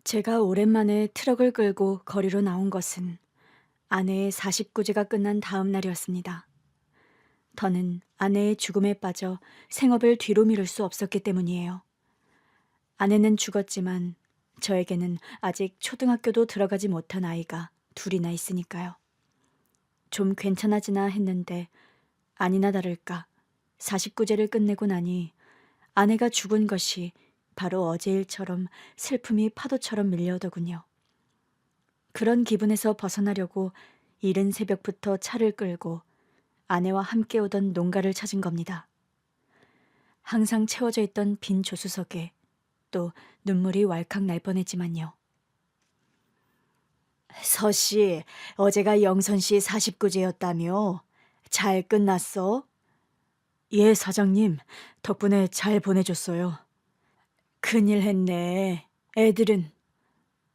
제가 오랜만에 트럭을 끌고 거리로 나온 것은 아내의 49제가 끝난 다음 날이었습니다. 더는 아내의 죽음에 빠져 생업을 뒤로 미룰 수 없었기 때문이에요. 아내는 죽었지만 저에게는 아직 초등학교도 들어가지 못한 아이가 둘이나 있으니까요. 좀 괜찮아지나 했는데 아니나 다를까 49제를 끝내고 나니 아내가 죽은 것이 바로 어제 일처럼 슬픔이 파도처럼 밀려오더군요. 그런 기분에서 벗어나려고 이른 새벽부터 차를 끌고 아내와 함께 오던 농가를 찾은 겁니다. 항상 채워져 있던 빈 조수석에 또 눈물이 왈칵 날 뻔했지만요. 서씨, 어제가 영선씨 49제였다며? 잘 끝났어? 예, 사장님. 덕분에 잘 보내줬어요. 큰일 했네. 애들은?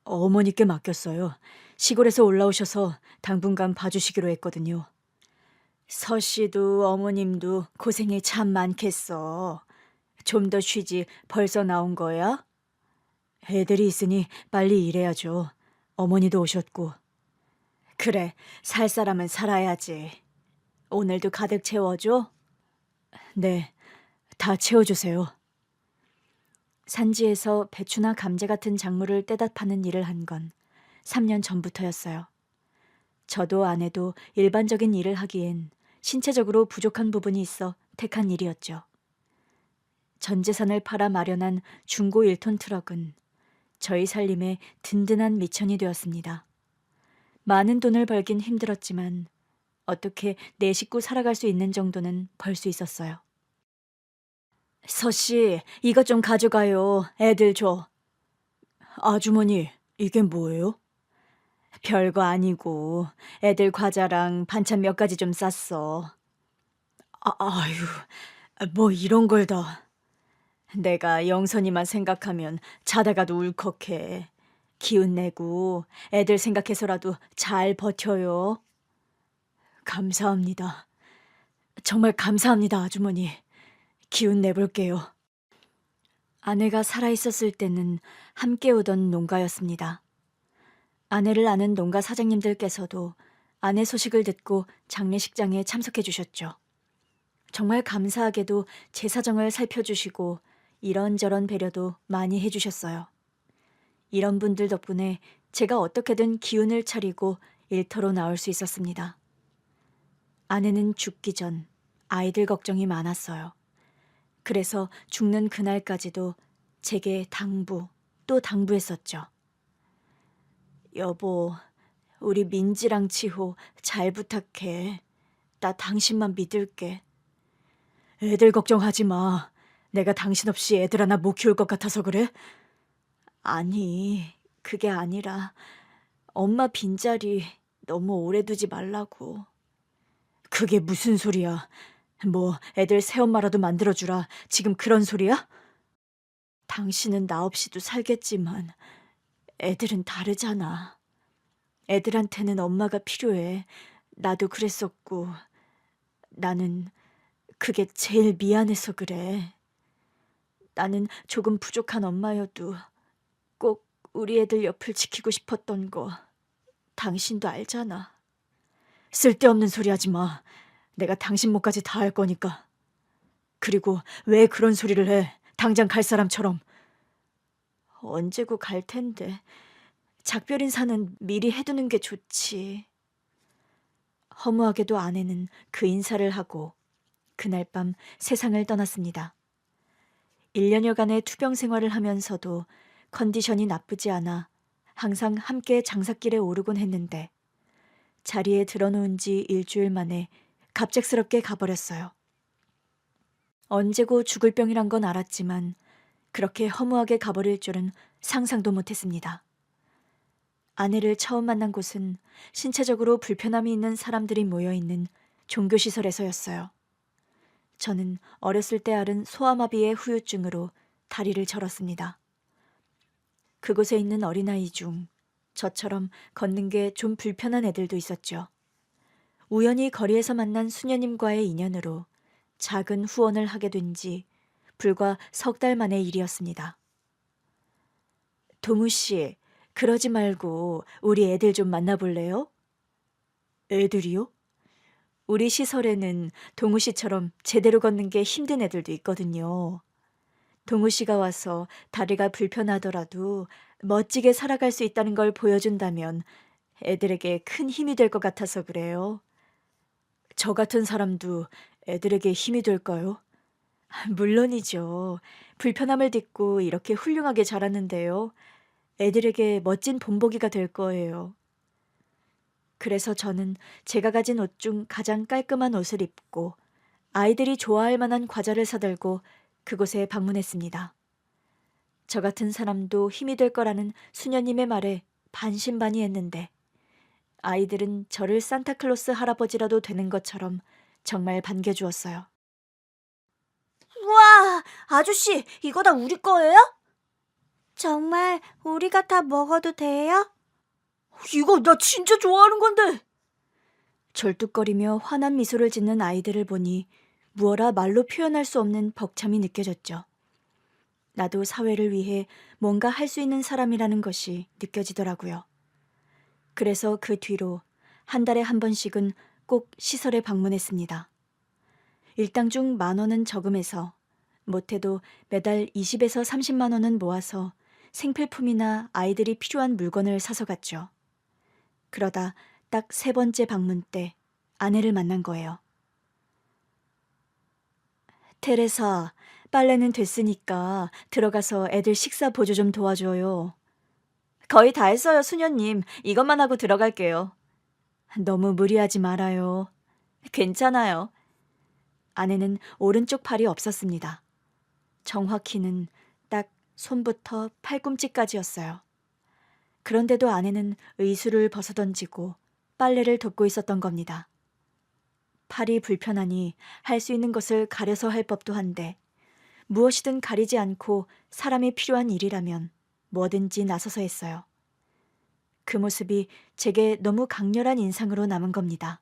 어머니께 맡겼어요. 시골에서 올라오셔서 당분간 봐주시기로 했거든요. 서씨도 어머님도 고생이 참 많겠어. 좀 더 쉬지 벌써 나온 거야? 애들이 있으니 빨리 일해야죠. 어머니도 오셨고. 그래, 살 사람은 살아야지. 오늘도 가득 채워줘? 네, 다 채워주세요. 산지에서 배추나 감자 같은 작물을 떼다 파는 일을 한 건 3년 전부터였어요. 저도 아내도 일반적인 일을 하기엔 신체적으로 부족한 부분이 있어 택한 일이었죠. 전 재산을 팔아 마련한 중고 1톤 트럭은 저희 살림의 든든한 미천이 되었습니다. 많은 돈을 벌긴 힘들었지만 어떻게 내 식구 살아갈 수 있는 정도는 벌 수 있었어요. 서씨, 이것 좀 가져가요. 애들 줘. 아주머니, 이게 뭐예요? 별거 아니고 애들 과자랑 반찬 몇 가지 좀 쌌어. 아유, 뭐 이런 걸 다. 내가 영선이만 생각하면 자다가도 울컥해. 기운 내고 애들 생각해서라도 잘 버텨요. 감사합니다. 정말 감사합니다, 아주머니. 기운 내볼게요. 아내가 살아있었을 때는 함께 오던 농가였습니다. 아내를 아는 농가 사장님들께서도 아내 소식을 듣고 장례식장에 참석해 주셨죠. 정말 감사하게도 제 사정을 살펴주시고 이런저런 배려도 많이 해주셨어요. 이런 분들 덕분에 제가 어떻게든 기운을 차리고 일터로 나올 수 있었습니다. 아내는 죽기 전 아이들 걱정이 많았어요. 그래서 죽는 그날까지도 제게 당부 또 당부했었죠. 여보, 우리 민지랑 치호 잘 부탁해. 나 당신만 믿을게. 애들 걱정하지 마. 내가 당신 없이 애들 하나 못 키울 것 같아서 그래? 아니, 그게 아니라 엄마 빈자리 너무 오래 두지 말라고. 그게 무슨 소리야? 뭐 애들 새엄마라도 만들어주라. 지금 그런 소리야? 당신은 나 없이도 살겠지만 애들은 다르잖아. 애들한테는 엄마가 필요해. 나도 그랬었고 나는 그게 제일 미안해서 그래. 나는 조금 부족한 엄마여도 꼭 우리 애들 옆을 지키고 싶었던 거 당신도 알잖아. 쓸데없는 소리 하지 마. 내가 당신 몫까지 다 할 거니까. 그리고 왜 그런 소리를 해? 당장 갈 사람처럼. 언제고 갈 텐데. 작별 인사는 미리 해두는 게 좋지. 허무하게도 아내는 그 인사를 하고 그날 밤 세상을 떠났습니다. 1년여간의 투병 생활을 하면서도 컨디션이 나쁘지 않아 항상 함께 장사길에 오르곤 했는데 자리에 들어놓은 지 일주일 만에 갑작스럽게 가버렸어요. 언제고 죽을 병이란 건 알았지만 그렇게 허무하게 가버릴 줄은 상상도 못했습니다. 아내를 처음 만난 곳은 신체적으로 불편함이 있는 사람들이 모여있는 종교시설에서였어요. 저는 어렸을 때 앓은 소아마비의 후유증으로 다리를 절었습니다. 그곳에 있는 어린아이 중 저처럼 걷는 게 좀 불편한 애들도 있었죠. 우연히 거리에서 만난 수녀님과의 인연으로 작은 후원을 하게 된 지 불과 석 달 만의 일이었습니다. 동우 씨, 그러지 말고 우리 애들 좀 만나볼래요? 애들이요? 우리 시설에는 동우 씨처럼 제대로 걷는 게 힘든 애들도 있거든요. 동우 씨가 와서 다리가 불편하더라도 멋지게 살아갈 수 있다는 걸 보여준다면 애들에게 큰 힘이 될 것 같아서 그래요. 저 같은 사람도 애들에게 힘이 될까요? 물론이죠. 불편함을 딛고 이렇게 훌륭하게 자랐는데요. 애들에게 멋진 본보기가 될 거예요. 그래서 저는 제가 가진 옷 중 가장 깔끔한 옷을 입고 아이들이 좋아할 만한 과자를 사들고 그곳에 방문했습니다. 저 같은 사람도 힘이 될 거라는 수녀님의 말에 반신반의했는데 아이들은 저를 산타클로스 할아버지라도 되는 것처럼 정말 반겨주었어요. 우와, 아저씨, 이거 다 우리 거예요? 정말 우리가 다 먹어도 돼요? 이거 나 진짜 좋아하는 건데! 절뚝거리며 환한 미소를 짓는 아이들을 보니 무어라 말로 표현할 수 없는 벅참이 느껴졌죠. 나도 사회를 위해 뭔가 할 수 있는 사람이라는 것이 느껴지더라고요. 그래서 그 뒤로 한 달에 한 번씩은 꼭 시설에 방문했습니다. 일당 중 10,000원은 저금해서 못해도 매달 20에서 30만 원은 모아서 생필품이나 아이들이 필요한 물건을 사서 갔죠. 그러다 딱 3번째 방문 때 아내를 만난 거예요. 테레사, 빨래는 됐으니까 들어가서 애들 식사 보조 좀 도와줘요. 거의 다 했어요, 수녀님. 이것만 하고 들어갈게요. 너무 무리하지 말아요. 괜찮아요. 아내는 오른쪽 팔이 없었습니다. 정확히는 딱 손부터 팔꿈치까지였어요. 그런데도 아내는 의수를 벗어던지고 빨래를 돕고 있었던 겁니다. 팔이 불편하니 할 수 있는 것을 가려서 할 법도 한데 무엇이든 가리지 않고 사람이 필요한 일이라면 뭐든지 나서서 했어요. 그 모습이 제게 너무 강렬한 인상으로 남은 겁니다.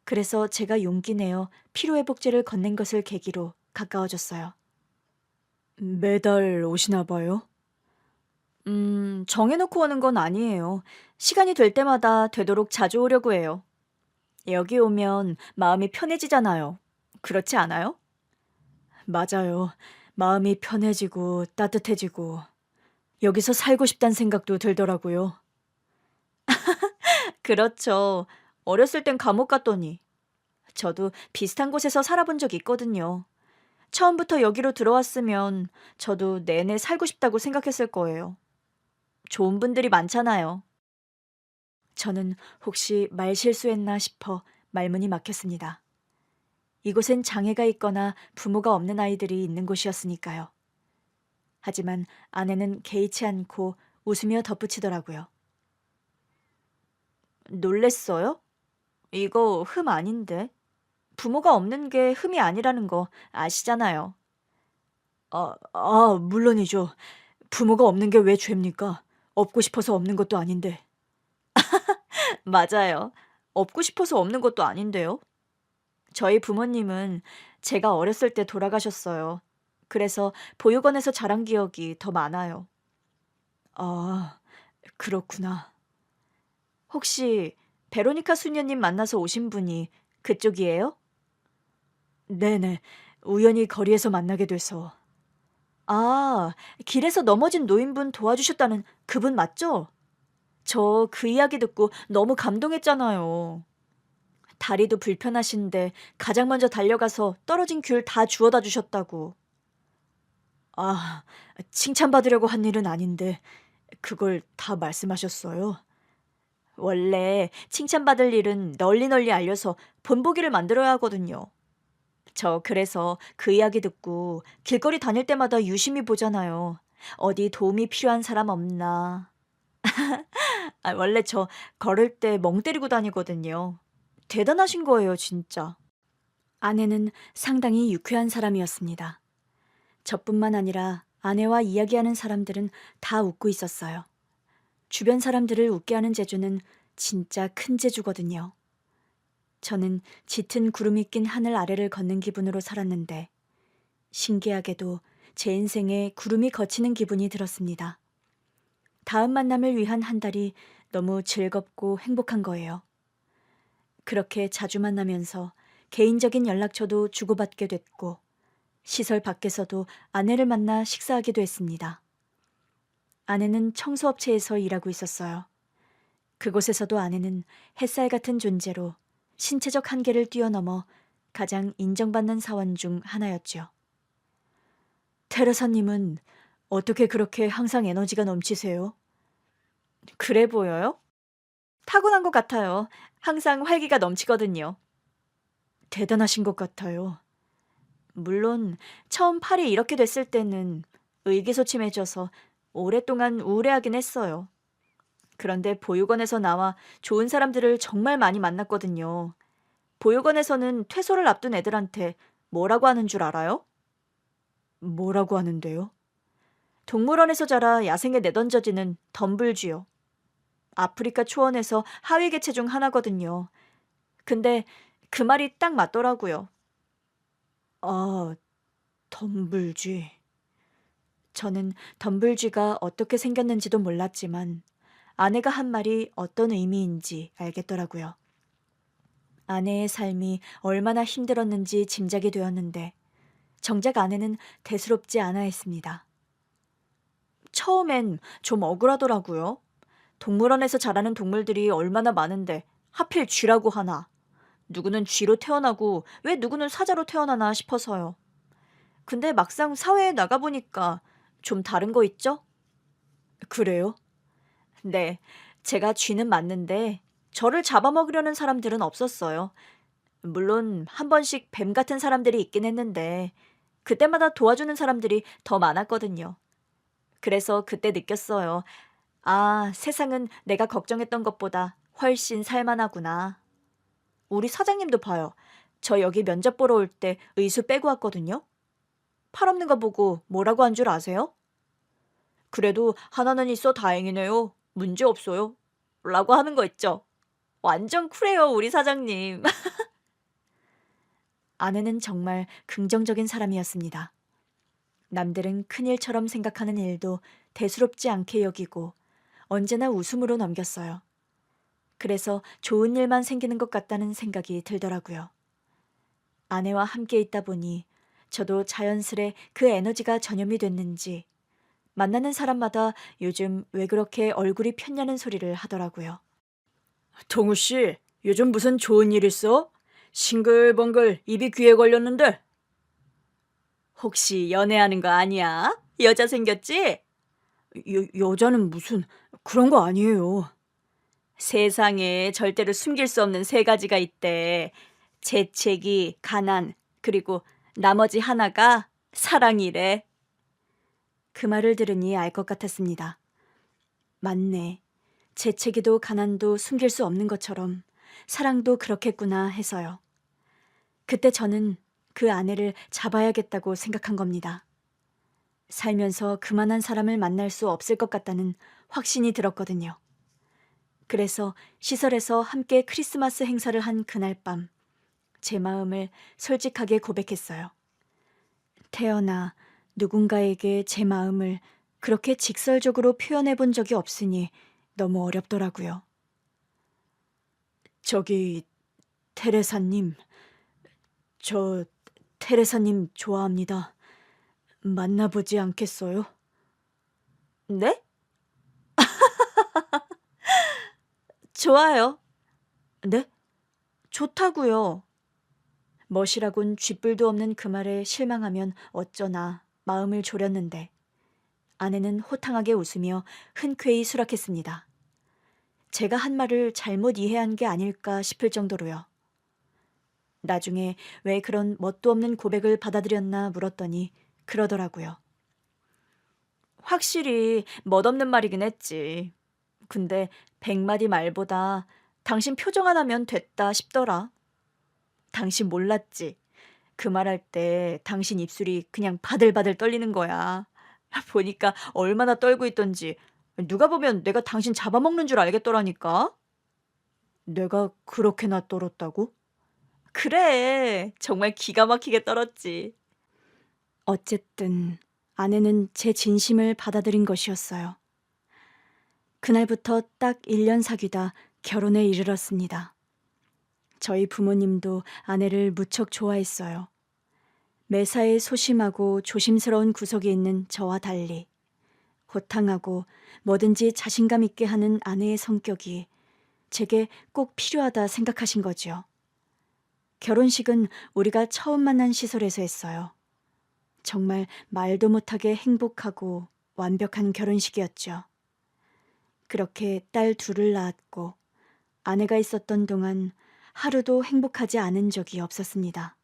그래서 제가 용기 내어 피로회복제를 건넨 것을 계기로 가까워졌어요. 매달 오시나 봐요? 정해놓고 오는 건 아니에요. 시간이 될 때마다 되도록 자주 오려고 해요. 여기 오면 마음이 편해지잖아요. 그렇지 않아요? 맞아요. 마음이 편해지고 따뜻해지고 여기서 살고 싶다는 생각도 들더라고요. 그렇죠. 어렸을 땐 감옥 갔더니 저도 비슷한 곳에서 살아본 적 있거든요. 처음부터 여기로 들어왔으면 저도 내내 살고 싶다고 생각했을 거예요. 좋은 분들이 많잖아요. 저는 혹시 말 실수했나 싶어 말문이 막혔습니다. 이곳엔 장애가 있거나 부모가 없는 아이들이 있는 곳이었으니까요. 하지만 아내는 개의치 않고 웃으며 덧붙이더라고요. 놀랬어요? 이거 흠 아닌데. 부모가 없는 게 흠이 아니라는 거 아시잖아요. 물론이죠. 부모가 없는 게 왜 죄입니까? 없고 싶어서 없는 것도 아닌데. 맞아요. 없고 싶어서 없는 것도 아닌데요. 저희 부모님은 제가 어렸을 때 돌아가셨어요. 그래서 보육원에서 자란 기억이 더 많아요. 아, 그렇구나. 혹시 베로니카 수녀님 만나서 오신 분이 그쪽이에요? 네네. 우연히 거리에서 만나게 돼서. 아, 길에서 넘어진 노인분 도와주셨다는 그분 맞죠? 저 그 이야기 듣고 너무 감동했잖아요. 다리도 불편하신데 가장 먼저 달려가서 떨어진 귤 다 주워다 주셨다고. 아, 칭찬받으려고 한 일은 아닌데 그걸 다 말씀하셨어요? 원래 칭찬받을 일은 널리 널리 알려서 본보기를 만들어야 하거든요. 저 그래서 그 이야기 듣고 길거리 다닐 때마다 유심히 보잖아요. 어디 도움이 필요한 사람 없나. 원래 저 걸을 때 멍 때리고 다니거든요. 대단하신 거예요, 진짜. 아내는 상당히 유쾌한 사람이었습니다. 저뿐만 아니라 아내와 이야기하는 사람들은 다 웃고 있었어요. 주변 사람들을 웃게 하는 재주는 진짜 큰 재주거든요. 저는 짙은 구름이 낀 하늘 아래를 걷는 기분으로 살았는데 신기하게도 제 인생에 구름이 걷히는 기분이 들었습니다. 다음 만남을 위한 한 달이 너무 즐겁고 행복한 거예요. 그렇게 자주 만나면서 개인적인 연락처도 주고받게 됐고, 시설 밖에서도 아내를 만나 식사하기도 했습니다. 아내는 청소업체에서 일하고 있었어요. 그곳에서도 아내는 햇살 같은 존재로 신체적 한계를 뛰어넘어 가장 인정받는 사원 중 하나였죠. 테레사님은 어떻게 그렇게 항상 에너지가 넘치세요? 그래 보여요? 타고난 것 같아요. 항상 활기가 넘치거든요. 대단하신 것 같아요. 물론 처음 팔이 이렇게 됐을 때는 의기소침해져서 오랫동안 우울해하긴 했어요. 그런데 보육원에서 나와 좋은 사람들을 정말 많이 만났거든요. 보육원에서는 퇴소를 앞둔 애들한테 뭐라고 하는 줄 알아요? 뭐라고 하는데요? 동물원에서 자라 야생에 내던져지는 덤불쥐요. 아프리카 초원에서 하위 개체 중 하나거든요. 근데 그 말이 딱 맞더라고요. 아, 덤불쥐. 저는 덤불쥐가 어떻게 생겼는지도 몰랐지만 아내가 한 말이 어떤 의미인지 알겠더라고요. 아내의 삶이 얼마나 힘들었는지 짐작이 되었는데 정작 아내는 대수롭지 않아 했습니다. 처음엔 좀 억울하더라고요. 동물원에서 자라는 동물들이 얼마나 많은데 하필 쥐라고 하나. 누구는 쥐로 태어나고 왜 누구는 사자로 태어나나 싶어서요. 근데 막상 사회에 나가보니까 좀 다른 거 있죠? 그래요? 네, 제가 쥐는 맞는데 저를 잡아먹으려는 사람들은 없었어요. 물론 한 번씩 뱀 같은 사람들이 있긴 했는데 그때마다 도와주는 사람들이 더 많았거든요. 그래서 그때 느꼈어요. 아, 세상은 내가 걱정했던 것보다 훨씬 살만하구나. 우리 사장님도 봐요. 저 여기 면접 보러 올 때 의수 빼고 왔거든요. 팔 없는 거 보고 뭐라고 한 줄 아세요? 그래도 하나는 있어 다행이네요. 문제 없어요. 라고 하는 거 있죠. 완전 쿨해요, 우리 사장님. 아내는 정말 긍정적인 사람이었습니다. 남들은 큰일처럼 생각하는 일도 대수롭지 않게 여기고 언제나 웃음으로 넘겼어요. 그래서 좋은 일만 생기는 것 같다는 생각이 들더라고요. 아내와 함께 있다 보니 저도 자연스레 그 에너지가 전염이 됐는지 만나는 사람마다 요즘 왜 그렇게 얼굴이 폈냐는 소리를 하더라고요. 동우 씨, 요즘 무슨 좋은 일 있어? 싱글벙글 입이 귀에 걸렸는데. 혹시 연애하는 거 아니야? 여자 생겼지? 여자는 무슨 그런 거 아니에요. 세상에 절대로 숨길 수 없는 세 가지가 있대. 재채기, 가난, 그리고 나머지 하나가 사랑이래. 그 말을 들으니 알 것 같았습니다. 맞네. 재채기도 가난도 숨길 수 없는 것처럼 사랑도 그렇겠구나 해서요. 그때 저는 그 아내를 잡아야겠다고 생각한 겁니다. 살면서 그만한 사람을 만날 수 없을 것 같다는 확신이 들었거든요. 그래서 시설에서 함께 크리스마스 행사를 한 그날 밤, 제 마음을 솔직하게 고백했어요. 태어나 누군가에게 제 마음을 그렇게 직설적으로 표현해 본 적이 없으니 너무 어렵더라고요. 저기, 테레사님, 저 테레사님 좋아합니다. 만나보지 않겠어요? 네? 좋아요. 네? 좋다고요. 멋이라곤 쥐뿔도 없는 그 말에 실망하면 어쩌나 마음을 졸였는데 아내는 호탕하게 웃으며 흔쾌히 수락했습니다. 제가 한 말을 잘못 이해한 게 아닐까 싶을 정도로요. 나중에 왜 그런 멋도 없는 고백을 받아들였나 물었더니 그러더라고요. 확실히 멋없는 말이긴 했지. 근데 100마디 말보다 당신 표정 하나면 됐다 싶더라. 당신 몰랐지? 그 말할 때 당신 입술이 그냥 바들바들 떨리는 거야. 보니까 얼마나 떨고 있던지 누가 보면 내가 당신 잡아먹는 줄 알겠더라니까. 내가 그렇게나 떨었다고? 그래, 정말 기가 막히게 떨었지. 어쨌든 아내는 제 진심을 받아들인 것이었어요. 그날부터 딱 1년 사귀다 결혼에 이르렀습니다. 저희 부모님도 아내를 무척 좋아했어요. 매사에 소심하고 조심스러운 구석이 있는 저와 달리 호탕하고 뭐든지 자신감 있게 하는 아내의 성격이 제게 꼭 필요하다 생각하신 거지요. 결혼식은 우리가 처음 만난 시설에서 했어요. 정말 말도 못하게 행복하고 완벽한 결혼식이었죠. 그렇게 딸 둘을 낳았고 아내가 있었던 동안 하루도 행복하지 않은 적이 없었습니다.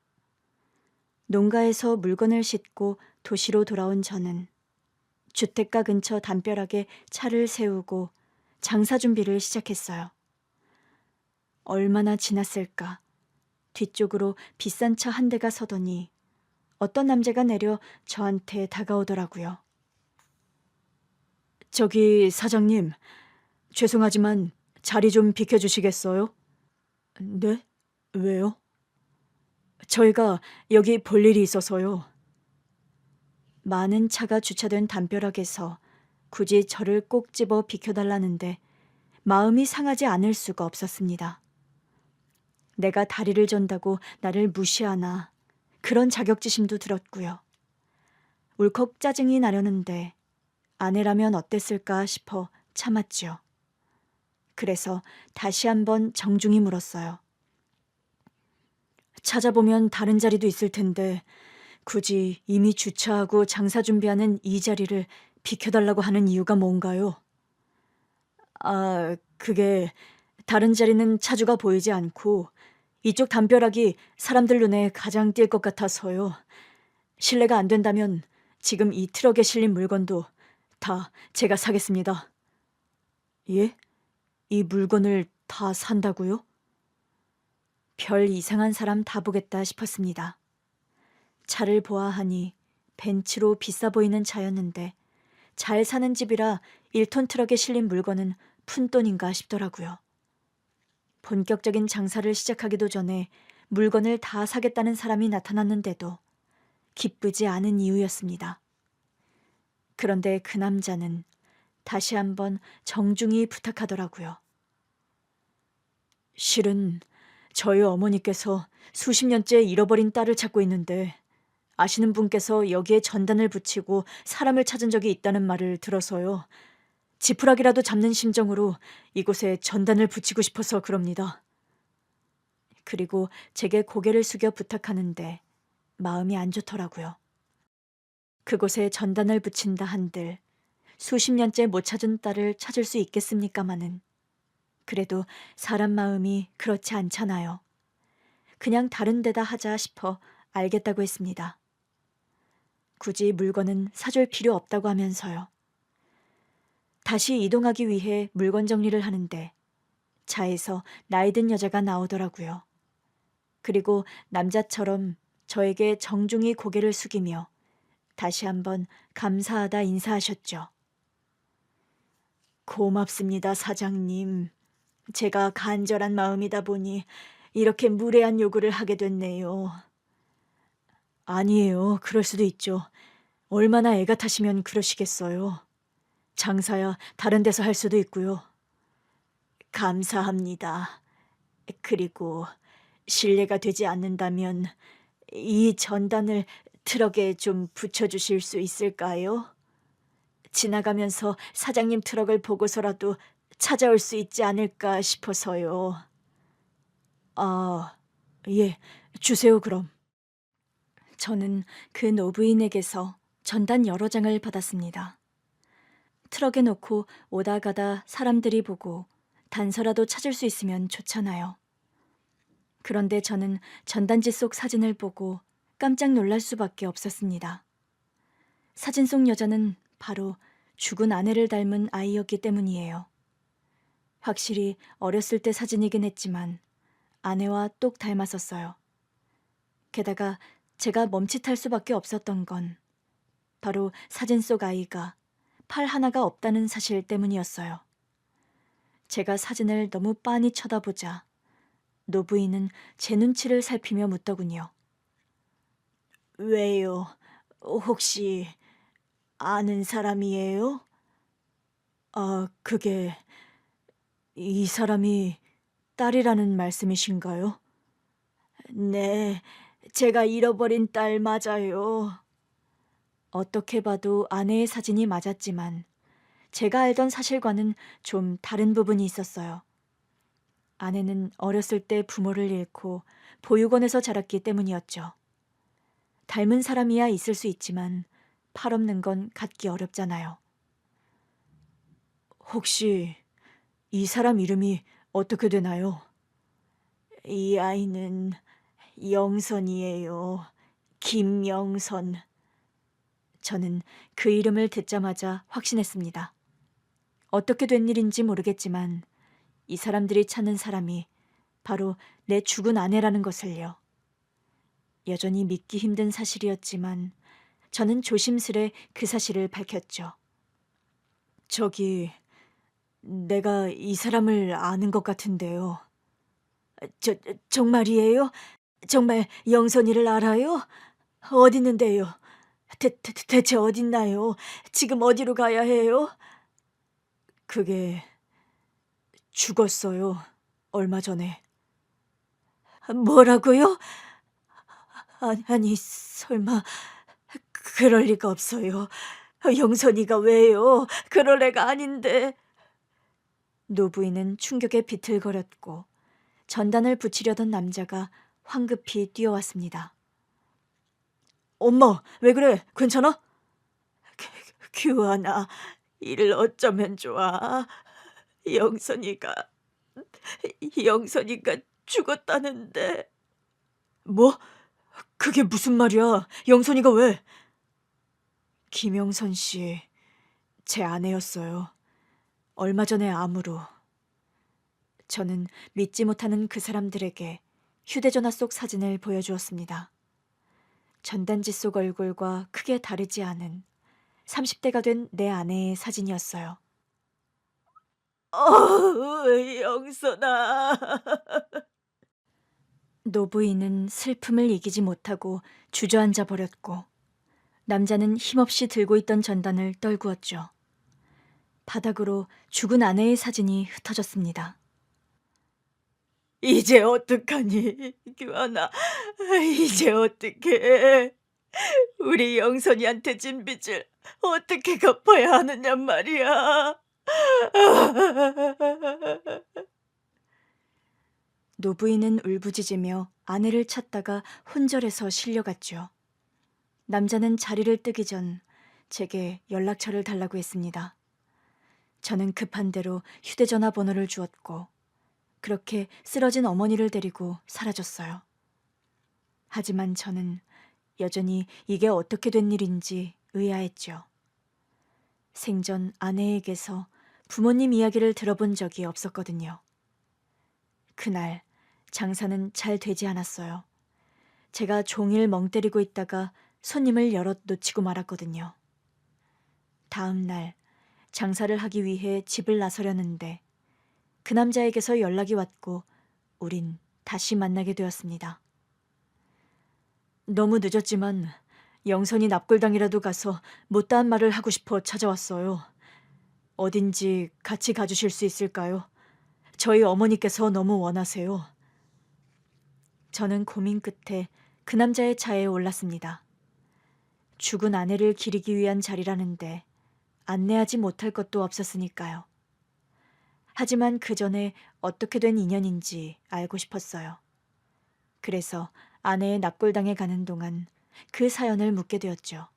농가에서 물건을 싣고 도시로 돌아온 저는 주택가 근처 담벼락에 차를 세우고 장사 준비를 시작했어요. 얼마나 지났을까? 뒤쪽으로 비싼 차 한 대가 서더니 어떤 남자가 내려 저한테 다가오더라고요. 저기 사장님, 죄송하지만 자리 좀 비켜주시겠어요? 네? 왜요? 저희가 여기 볼 일이 있어서요. 많은 차가 주차된 담벼락에서 굳이 저를 꼭 집어 비켜달라는데 마음이 상하지 않을 수가 없었습니다. 내가 다리를 전다고 나를 무시하나 그런 자격지심도 들었고요. 울컥 짜증이 나려는데 아내라면 어땠을까 싶어 참았지요. 그래서 다시 한번 정중히 물었어요. 찾아보면 다른 자리도 있을 텐데 굳이 이미 주차하고 장사 준비하는 이 자리를 비켜달라고 하는 이유가 뭔가요? 그게 다른 자리는 차주가 보이지 않고 이쪽 담벼락이 사람들 눈에 가장 띌 것 같아서요. 실례가 안 된다면 지금 이 트럭에 실린 물건도 다 제가 사겠습니다. 예? 이 물건을 다 산다고요? 별 이상한 사람 다 보겠다 싶었습니다. 차를 보아하니 벤츠로 비싸 보이는 차였는데 잘 사는 집이라 1톤 트럭에 실린 물건은 푼돈인가 싶더라고요. 본격적인 장사를 시작하기도 전에 물건을 다 사겠다는 사람이 나타났는데도 기쁘지 않은 이유였습니다. 그런데 그 남자는 다시 한번 정중히 부탁하더라고요. 실은 저희 어머니께서 수십 년째 잃어버린 딸을 찾고 있는데 아시는 분께서 여기에 전단을 붙이고 사람을 찾은 적이 있다는 말을 들어서요. 지푸라기라도 잡는 심정으로 이곳에 전단을 붙이고 싶어서 그럽니다. 그리고 제게 고개를 숙여 부탁하는데 마음이 안 좋더라고요. 그곳에 전단을 붙인다 한들 수십 년째 못 찾은 딸을 찾을 수 있겠습니까마는 그래도 사람 마음이 그렇지 않잖아요. 그냥 다른 데다 하자 싶어 알겠다고 했습니다. 굳이 물건은 사줄 필요 없다고 하면서요. 다시 이동하기 위해 물건 정리를 하는데 차에서 나이 든 여자가 나오더라고요. 그리고 남자처럼 저에게 정중히 고개를 숙이며 다시 한번 감사하다 인사하셨죠. 고맙습니다, 사장님. 제가 간절한 마음이다 보니 이렇게 무례한 요구를 하게 됐네요. 아니에요. 그럴 수도 있죠. 얼마나 애가 타시면 그러시겠어요. 장사야 다른 데서 할 수도 있고요. 감사합니다. 그리고 실례가 되지 않는다면 이 전단을 트럭에 좀 붙여주실 수 있을까요? 지나가면서 사장님 트럭을 보고서라도 찾아올 수 있지 않을까 싶어서요. 예, 주세요 그럼. 저는 그 노부인에게서 전단 여러 장을 받았습니다. 트럭에 놓고 오다 가다 사람들이 보고 단서라도 찾을 수 있으면 좋잖아요. 그런데 저는 전단지 속 사진을 보고 깜짝 놀랄 수밖에 없었습니다. 사진 속 여자는 바로 죽은 아내를 닮은 아이였기 때문이에요. 확실히 어렸을 때 사진이긴 했지만 아내와 똑 닮았었어요. 게다가 제가 멈칫할 수밖에 없었던 건 바로 사진 속 아이가 팔 하나가 없다는 사실 때문이었어요. 제가 사진을 너무 빤히 쳐다보자 노부인은 제 눈치를 살피며 묻더군요. 왜요? 혹시 아는 사람이에요? 그게 이 사람이 딸이라는 말씀이신가요? 네, 제가 잃어버린 딸 맞아요. 어떻게 봐도 아내의 사진이 맞았지만 제가 알던 사실과는 좀 다른 부분이 있었어요. 아내는 어렸을 때 부모를 잃고 보육원에서 자랐기 때문이었죠. 닮은 사람이야 있을 수 있지만 팔 없는 건 갖기 어렵잖아요. 혹시 이 사람 이름이 어떻게 되나요? 이 아이는 영선이에요. 김영선. 저는 그 이름을 듣자마자 확신했습니다. 어떻게 된 일인지 모르겠지만 이 사람들이 찾는 사람이 바로 내 죽은 아내라는 것을요. 여전히 믿기 힘든 사실이었지만 저는 조심스레 그 사실을 밝혔죠. 내가 이 사람을 아는 것 같은데요. 정말이에요? 정말 영선이를 알아요? 어디 있는데요? 대체 어딨나요? 지금 어디로 가야 해요? 그게 죽었어요. 얼마 전에. 뭐라고요? 아니, 설마 그럴 리가 없어요. 영선이가 왜요? 그럴 애가 아닌데. 노부인은 충격에 비틀거렸고 전단을 붙이려던 남자가 황급히 뛰어왔습니다. 엄마, 왜 그래? 괜찮아? 규환아, 이를 어쩌면 좋아. 영선이가 죽었다는데. 뭐? 그게 무슨 말이야? 영선이가 왜? 김영선 씨, 제 아내였어요. 얼마 전에 암으로. 저는 믿지 못하는 그 사람들에게 휴대전화 속 사진을 보여주었습니다. 전단지 속 얼굴과 크게 다르지 않은 30대가 된 내 아내의 사진이었어요. 영선아. 노부인은 슬픔을 이기지 못하고 주저앉아 버렸고 남자는 힘없이 들고 있던 전단을 떨구었죠. 바닥으로 죽은 아내의 사진이 흩어졌습니다. 이제 어떡하니, 규환아. 이제 어떡해. 우리 영선이한테 진 빚을 어떻게 갚아야 하느냔 말이야. 노부인은 울부짖으며 아내를 찾다가 혼절해서 실려갔죠. 남자는 자리를 뜨기 전 제게 연락처를 달라고 했습니다. 저는 급한 대로 휴대전화 번호를 주었고 그렇게 쓰러진 어머니를 데리고 사라졌어요. 하지만 저는 여전히 이게 어떻게 된 일인지 의아했죠. 생전 아내에게서 부모님 이야기를 들어본 적이 없었거든요. 그날 장사는 잘 되지 않았어요. 제가 종일 멍 때리고 있다가 손님을 여럿 놓치고 말았거든요. 다음 날 장사를 하기 위해 집을 나서려는데 그 남자에게서 연락이 왔고 우린 다시 만나게 되었습니다. 너무 늦었지만 영선이 납골당이라도 가서 못다한 말을 하고 싶어 찾아왔어요. 어딘지 같이 가주실 수 있을까요? 저희 어머니께서 너무 원하세요. 저는 고민 끝에 그 남자의 차에 올랐습니다. 죽은 아내를 기리기 위한 자리라는데 안내하지 못할 것도 없었으니까요. 하지만 그 전에 어떻게 된 인연인지 알고 싶었어요. 그래서 아내의 납골당에 가는 동안 그 사연을 묻게 되었죠.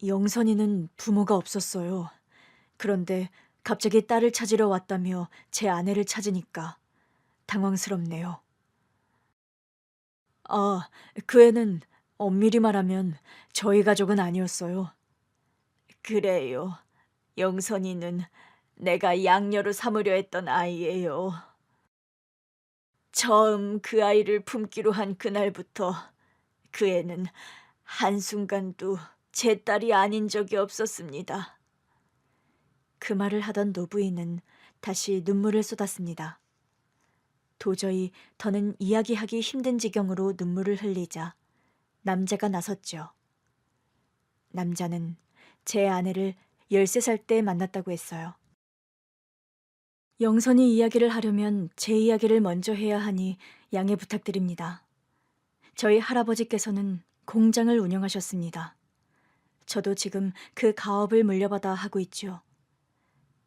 영선이는 부모가 없었어요. 그런데 갑자기 딸을 찾으러 왔다며 제 아내를 찾으니까 당황스럽네요. 그 애는 엄밀히 말하면 저희 가족은 아니었어요. 그래요. 영선이는 내가 양녀로 삼으려 했던 아이예요. 처음 그 아이를 품기로 한 그날부터 그 애는 한순간도 제 딸이 아닌 적이 없었습니다. 그 말을 하던 노부인은 다시 눈물을 쏟았습니다. 도저히 더는 이야기하기 힘든 지경으로 눈물을 흘리자 남자가 나섰죠. 남자는 제 아내를 13살 때 만났다고 했어요. 영선이 이야기를 하려면 제 이야기를 먼저 해야 하니 양해 부탁드립니다. 저희 할아버지께서는 공장을 운영하셨습니다. 저도 지금 그 가업을 물려받아 하고 있지요.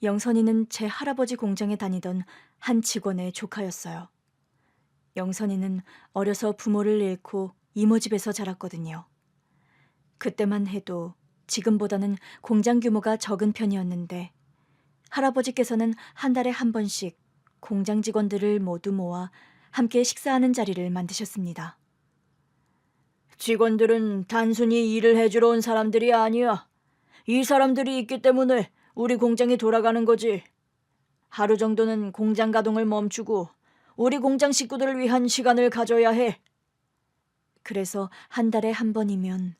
영선이는 제 할아버지 공장에 다니던 한 직원의 조카였어요. 영선이는 어려서 부모를 잃고 이모 집에서 자랐거든요. 그때만 해도 지금보다는 공장 규모가 적은 편이었는데 할아버지께서는 한 달에 한 번씩 공장 직원들을 모두 모아 함께 식사하는 자리를 만드셨습니다. 직원들은 단순히 일을 해주러 온 사람들이 아니야. 이 사람들이 있기 때문에 우리 공장이 돌아가는 거지. 하루 정도는 공장 가동을 멈추고 우리 공장 식구들을 위한 시간을 가져야 해. 그래서 한 달에 한 번이면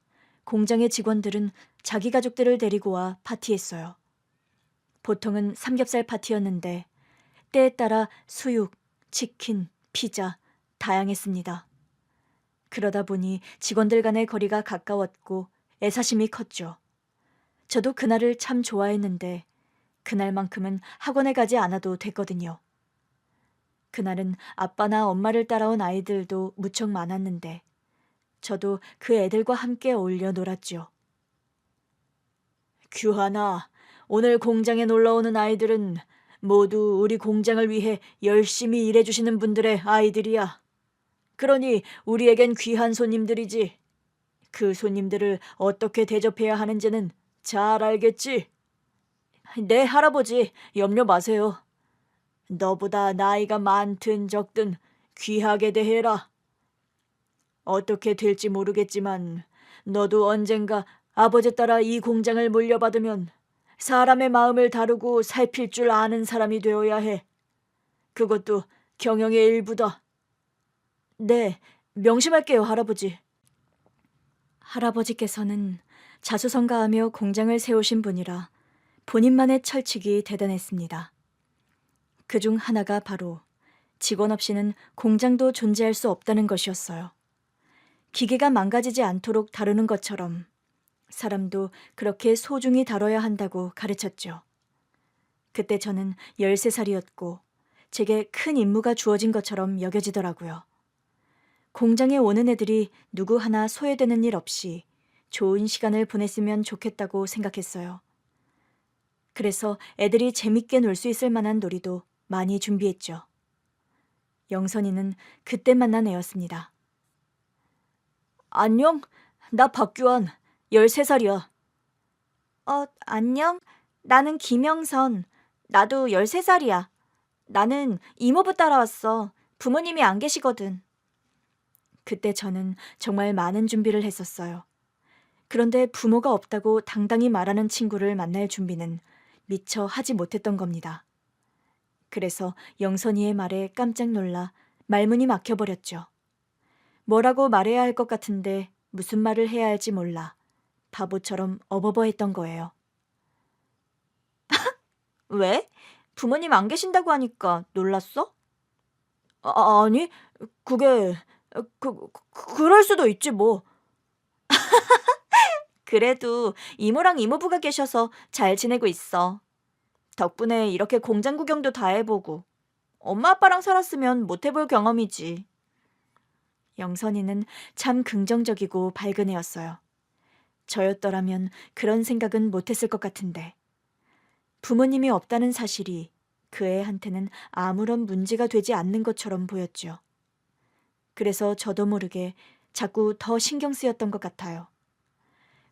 공장의 직원들은 자기 가족들을 데리고 와 파티했어요. 보통은 삼겹살 파티였는데 때에 따라 수육, 치킨, 피자 다양했습니다. 그러다 보니 직원들 간의 거리가 가까웠고 애사심이 컸죠. 저도 그날을 참 좋아했는데 그날만큼은 학원에 가지 않아도 됐거든요. 그날은 아빠나 엄마를 따라온 아이들도 무척 많았는데 저도 그 애들과 함께 어울려 놀았죠. 규하나, 오늘 공장에 놀러오는 아이들은 모두 우리 공장을 위해 열심히 일해주시는 분들의 아이들이야. 그러니 우리에겐 귀한 손님들이지. 그 손님들을 어떻게 대접해야 하는지는 잘 알겠지? 네, 할아버지, 염려 마세요. 너보다 나이가 많든 적든 귀하게 대해라. 어떻게 될지 모르겠지만 너도 언젠가 아버지 따라 이 공장을 물려받으면 사람의 마음을 다루고 살필 줄 아는 사람이 되어야 해. 그것도 경영의 일부다. 네, 명심할게요, 할아버지. 할아버지께서는 자수성가하며 공장을 세우신 분이라 본인만의 철칙이 대단했습니다. 그중 하나가 바로 직원 없이는 공장도 존재할 수 없다는 것이었어요. 기계가 망가지지 않도록 다루는 것처럼 사람도 그렇게 소중히 다뤄야 한다고 가르쳤죠. 그때 저는 13살이었고 제게 큰 임무가 주어진 것처럼 여겨지더라고요. 공장에 오는 애들이 누구 하나 소외되는 일 없이 좋은 시간을 보냈으면 좋겠다고 생각했어요. 그래서 애들이 재밌게 놀 수 있을 만한 놀이도 많이 준비했죠. 영선이는 그때 만난 애였습니다. 안녕, 나 박규환, 13살이야. 안녕. 나는 김영선. 나도 13살이야. 나는 이모부 따라왔어. 부모님이 안 계시거든. 그때 저는 정말 많은 준비를 했었어요. 그런데 부모가 없다고 당당히 말하는 친구를 만날 준비는 미처 하지 못했던 겁니다. 그래서 영선이의 말에 깜짝 놀라 말문이 막혀버렸죠. 뭐라고 말해야 할 것 같은데 무슨 말을 해야 할지 몰라 바보처럼 어버버했던 거예요. 왜? 부모님 안 계신다고 하니까 놀랐어? 아니, 그게 그럴 수도 있지 뭐. 그래도 이모랑 이모부가 계셔서 잘 지내고 있어. 덕분에 이렇게 공장 구경도 다 해보고 엄마 아빠랑 살았으면 못 해볼 경험이지. 영선이는 참 긍정적이고 밝은 애였어요. 저였더라면 그런 생각은 못했을 것 같은데 부모님이 없다는 사실이 그 애한테는 아무런 문제가 되지 않는 것처럼 보였죠. 그래서 저도 모르게 자꾸 더 신경 쓰였던 것 같아요.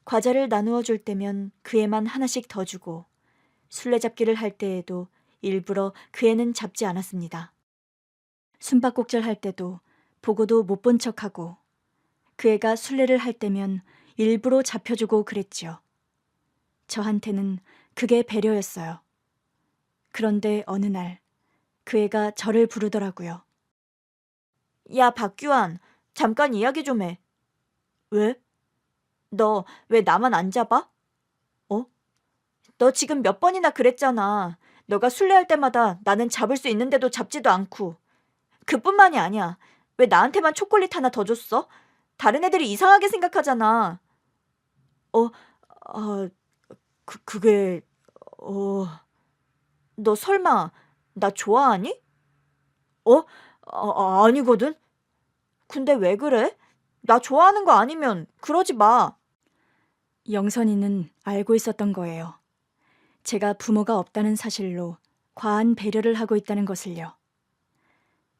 과자를 나누어 줄 때면 그 애만 하나씩 더 주고 술래잡기를 할 때에도 일부러 그 애는 잡지 않았습니다. 숨바꼭질 할 때도 보고도 못 본 척하고 그 애가 술래를 할 때면 일부러 잡혀주고 그랬지요. 저한테는 그게 배려였어요. 그런데 어느 날 그 애가 저를 부르더라고요. 야, 박규환, 잠깐 이야기 좀 해. 왜? 너 왜 나만 안 잡아? 너 지금 몇 번이나 그랬잖아. 너가 술래할 때마다 나는 잡을 수 있는데도 잡지도 않고. 그뿐만이 아니야. 왜 나한테만 초콜릿 하나 더 줬어? 다른 애들이 이상하게 생각하잖아. 아, 그게 어, 너 설마 나 좋아하니? 어? 아니거든. 근데 왜 그래? 나 좋아하는 거 아니면 그러지 마. 영선이는 알고 있었던 거예요. 제가 부모가 없다는 사실로 과한 배려를 하고 있다는 것을요.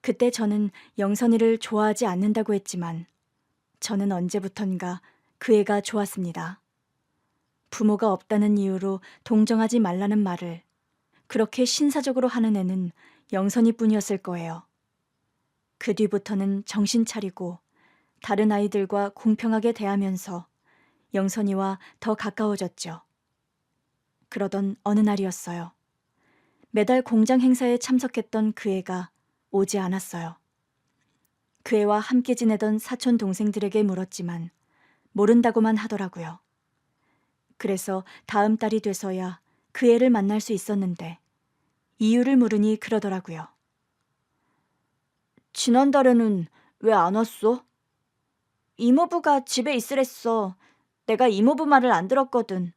그때 저는 영선이를 좋아하지 않는다고 했지만 저는 언제부턴가 그 애가 좋았습니다. 부모가 없다는 이유로 동정하지 말라는 말을 그렇게 신사적으로 하는 애는 영선이뿐이었을 거예요. 그 뒤부터는 정신 차리고 다른 아이들과 공평하게 대하면서 영선이와 더 가까워졌죠. 그러던 어느 날이었어요. 매달 공장 행사에 참석했던 그 애가 오지 않았어요. 그 애와 함께 지내던 사촌 동생들에게 물었지만 모른다고만 하더라고요. 그래서 다음 달이 돼서야 그 애를 만날 수 있었는데 이유를 물으니 그러더라고요. 지난달에는 왜 안 왔어? 이모부가 집에 있으랬어. 내가 이모부 말을 안 들었거든.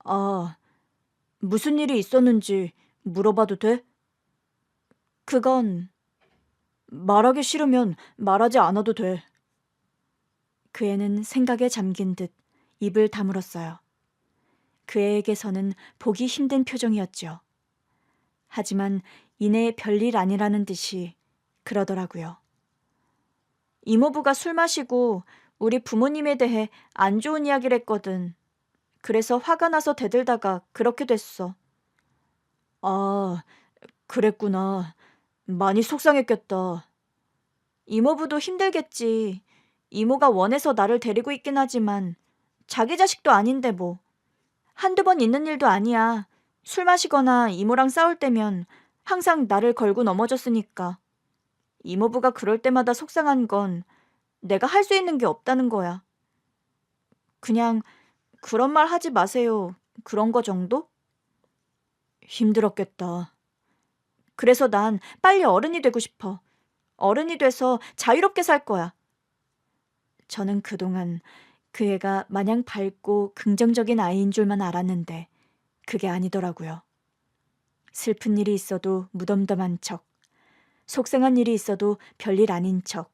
아, 무슨 일이 있었는지 물어봐도 돼? 그건 말하기 싫으면 말하지 않아도 돼. 그 애는 생각에 잠긴 듯 입을 다물었어요. 그 애에게서는 보기 힘든 표정이었죠. 하지만 이내 별일 아니라는 듯이 그러더라고요. 이모부가 술 마시고 우리 부모님에 대해 안 좋은 이야기를 했거든. 그래서 화가 나서 대들다가 그렇게 됐어. 아, 그랬구나. 많이 속상했겠다. 이모부도 힘들겠지. 이모가 원해서 나를 데리고 있긴 하지만 자기 자식도 아닌데 뭐. 한두 번 있는 일도 아니야. 술 마시거나 이모랑 싸울 때면 항상 나를 걸고 넘어졌으니까. 이모부가 그럴 때마다 속상한 건 내가 할 수 있는 게 없다는 거야. 그냥 그런 말 하지 마세요. 그런 거 정도? 힘들었겠다. 그래서 난 빨리 어른이 되고 싶어. 어른이 돼서 자유롭게 살 거야. 저는 그동안 그 애가 마냥 밝고 긍정적인 아이인 줄만 알았는데 그게 아니더라고요. 슬픈 일이 있어도 무덤덤한 척, 속상한 일이 있어도 별일 아닌 척.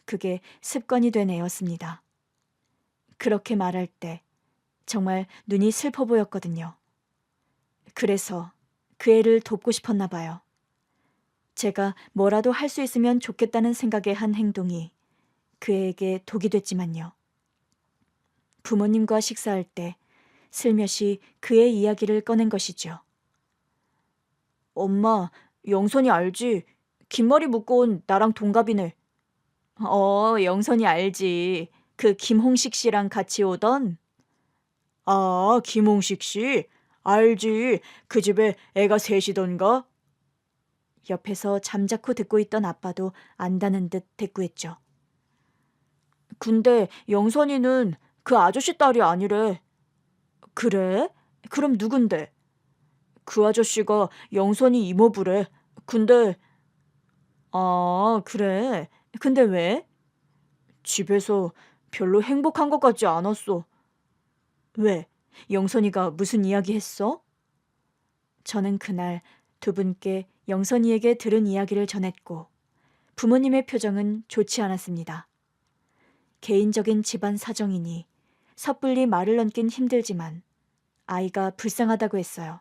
그게 습관이 된 애였습니다. 그렇게 말할 때 정말 눈이 슬퍼 보였거든요. 그래서 그 애를 돕고 싶었나 봐요. 제가 뭐라도 할 수 있으면 좋겠다는 생각에 한 행동이 그 애에게 독이 됐지만요. 부모님과 식사할 때 슬며시 그의 이야기를 꺼낸 것이죠. 엄마, 영선이 알지? 긴 머리 묶고 온 나랑 동갑이네. 영선이 알지. 그 김홍식 씨랑 같이 오던? 아, 김홍식 씨? 알지. 그 집에 애가 셋이던가? 옆에서 잠자코 듣고 있던 아빠도 안다는 듯 대꾸했죠. 근데 영선이는 그 아저씨 딸이 아니래. 그래? 그럼 누군데? 그 아저씨가 영선이 이모부래. 근데 아, 그래. 근데 왜? 집에서 별로 행복한 것 같지 않았어. 왜? 영선이가 무슨 이야기 했어? 저는 그날 두 분께 영선이에게 들은 이야기를 전했고 부모님의 표정은 좋지 않았습니다. 개인적인 집안 사정이니 섣불리 말을 얹긴 힘들지만 아이가 불쌍하다고 했어요.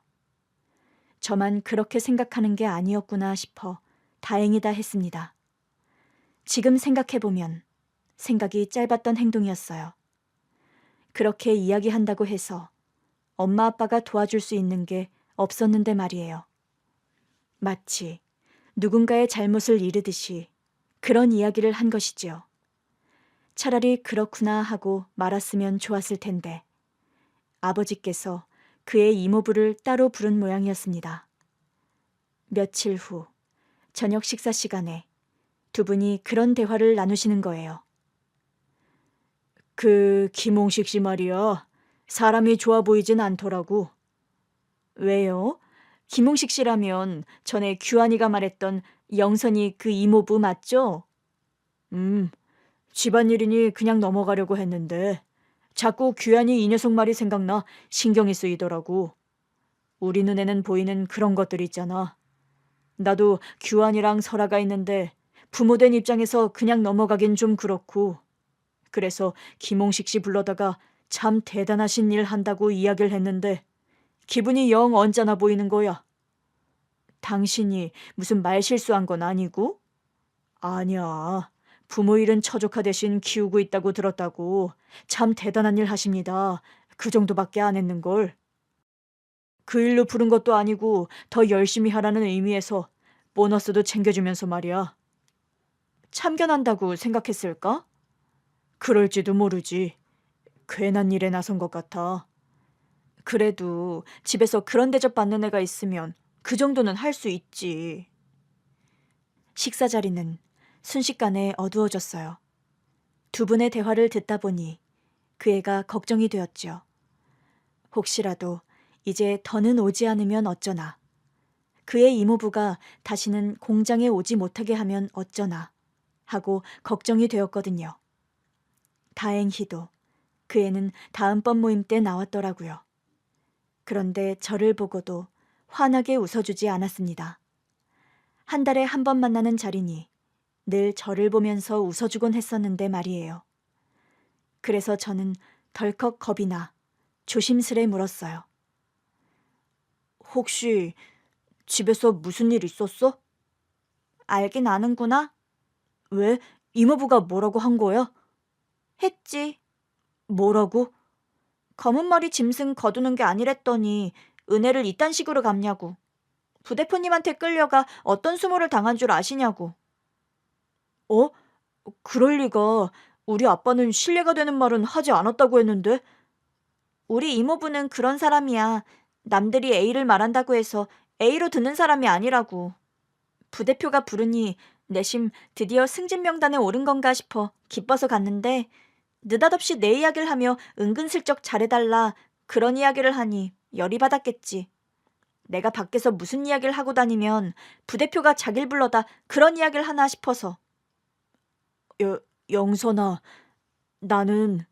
저만 그렇게 생각하는 게 아니었구나 싶어 다행이다 했습니다. 지금 생각해보면 생각이 짧았던 행동이었어요. 그렇게 이야기한다고 해서 엄마 아빠가 도와줄 수 있는 게 없었는데 말이에요. 마치 누군가의 잘못을 이르듯이 그런 이야기를 한 것이지요. 차라리 그렇구나 하고 말았으면 좋았을 텐데 아버지께서 그의 이모부를 따로 부른 모양이었습니다. 며칠 후 저녁 식사 시간에 두 분이 그런 대화를 나누시는 거예요. 그 김홍식 씨 말이야. 사람이 좋아 보이진 않더라고. 왜요? 김홍식 씨라면 전에 규환이가 말했던 영선이 그 이모부 맞죠? 집안일이니 그냥 넘어가려고 했는데 자꾸 규환이 이 녀석 말이 생각나 신경이 쓰이더라고. 우리 눈에는 보이는 그런 것들 있잖아. 나도 규환이랑 설아가 있는데 부모된 입장에서 그냥 넘어가긴 좀 그렇고. 그래서 김홍식 씨 불러다가 참 대단하신 일 한다고 이야기를 했는데 기분이 영 언짢아 보이는 거야. 당신이 무슨 말 실수한 건 아니고? 아니야. 부모 일은 처조카 대신 키우고 있다고 들었다고. 참 대단한 일 하십니다. 그 정도밖에 안 했는걸. 그 일로 부른 것도 아니고 더 열심히 하라는 의미에서 보너스도 챙겨주면서 말이야. 참견한다고 생각했을까? 그럴지도 모르지. 괜한 일에 나선 것 같아. 그래도 집에서 그런 대접 받는 애가 있으면 그 정도는 할 수 있지. 식사 자리는 순식간에 어두워졌어요. 두 분의 대화를 듣다 보니 그 애가 걱정이 되었죠. 혹시라도 이제 더는 오지 않으면 어쩌나. 그의 이모부가 다시는 공장에 오지 못하게 하면 어쩌나 하고 걱정이 되었거든요. 다행히도 그 애는 다음번 모임 때 나왔더라고요. 그런데 저를 보고도 환하게 웃어주지 않았습니다. 한 달에 한 번 만나는 자리니 늘 저를 보면서 웃어주곤 했었는데 말이에요. 그래서 저는 덜컥 겁이 나 조심스레 물었어요. 혹시 집에서 무슨 일 있었어? 알긴 아는구나. 왜? 이모부가 뭐라고 한 거야? 했지. 뭐라고? 검은 머리 짐승 거두는 게 아니랬더니 은혜를 이딴 식으로 갚냐고. 부대표님한테 끌려가 어떤 수모를 당한 줄 아시냐고. 어? 그럴 리가. 우리 아빠는 신뢰가 되는 말은 하지 않았다고 했는데. 우리 이모부는 그런 사람이야. 남들이 A를 말한다고 해서 A로 듣는 사람이 아니라고. 부대표가 부르니 내심 드디어 승진 명단에 오른 건가 싶어 기뻐서 갔는데 느닷없이 내 이야기를 하며 은근슬쩍 잘해달라 그런 이야기를 하니 열이 받았겠지. 내가 밖에서 무슨 이야기를 하고 다니면 부대표가 자기를 불러다 그런 이야기를 하나 싶어서. 영선아, 나는.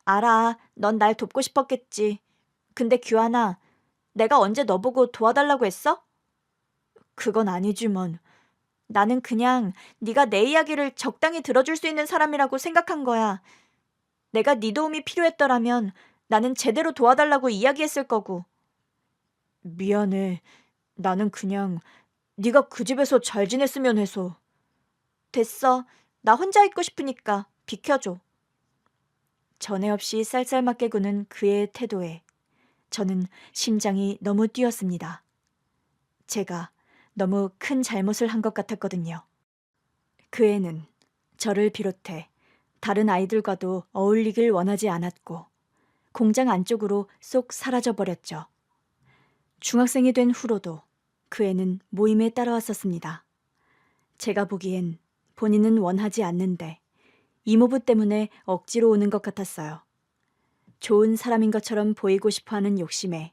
알아, 넌 날 돕고 싶었겠지. 근데 규환아, 내가 언제 너보고 도와달라고 했어? 그건 아니지만 나는 그냥 네가 내 이야기를 적당히 들어줄 수 있는 사람이라고 생각한 거야. 내가 네 도움이 필요했더라면 나는 제대로 도와달라고 이야기했을 거고. 미안해. 나는 그냥 네가 그 집에서 잘 지냈으면 해서. 됐어. 나 혼자 있고 싶으니까 비켜줘. 전에 없이 쌀쌀맞게 구는 그의 태도에 저는 심장이 너무 뛰었습니다. 제가 너무 큰 잘못을 한 것 같았거든요. 그 애는 저를 비롯해 다른 아이들과도 어울리길 원하지 않았고 공장 안쪽으로 쏙 사라져버렸죠. 중학생이 된 후로도 그 애는 모임에 따라왔었습니다. 제가 보기엔 본인은 원하지 않는데 이모부 때문에 억지로 오는 것 같았어요. 좋은 사람인 것처럼 보이고 싶어하는 욕심에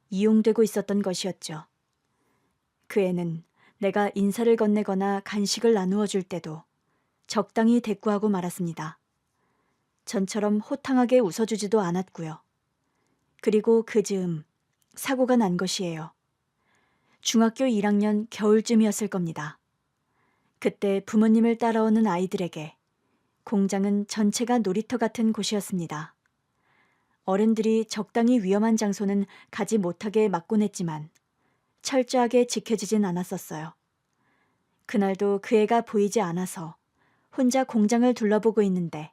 이용되고 있었던 것이었죠. 그 애는 내가 인사를 건네거나 간식을 나누어 줄 때도 적당히 대꾸하고 말았습니다. 전처럼 호탕하게 웃어주지도 않았고요. 그리고 그 즈음 사고가 난 것이에요. 중학교 1학년 겨울쯤이었을 겁니다. 그때 부모님을 따라오는 아이들에게 공장은 전체가 놀이터 같은 곳이었습니다. 어른들이 적당히 위험한 장소는 가지 못하게 막곤 했지만 철저하게 지켜지진 않았었어요. 그날도 그 애가 보이지 않아서 혼자 공장을 둘러보고 있는데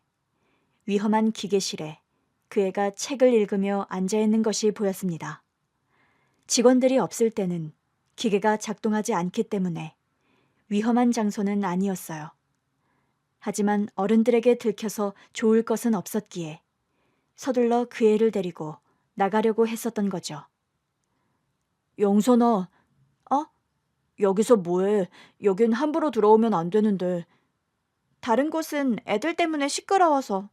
위험한 기계실에 그 애가 책을 읽으며 앉아있는 것이 보였습니다. 직원들이 없을 때는 기계가 작동하지 않기 때문에 위험한 장소는 아니었어요. 하지만 어른들에게 들켜서 좋을 것은 없었기에 서둘러 그 애를 데리고 나가려고 했었던 거죠. 영선아, 어? 여기서 뭐해? 여긴 함부로 들어오면 안 되는데. 다른 곳은 애들 때문에 시끄러워서.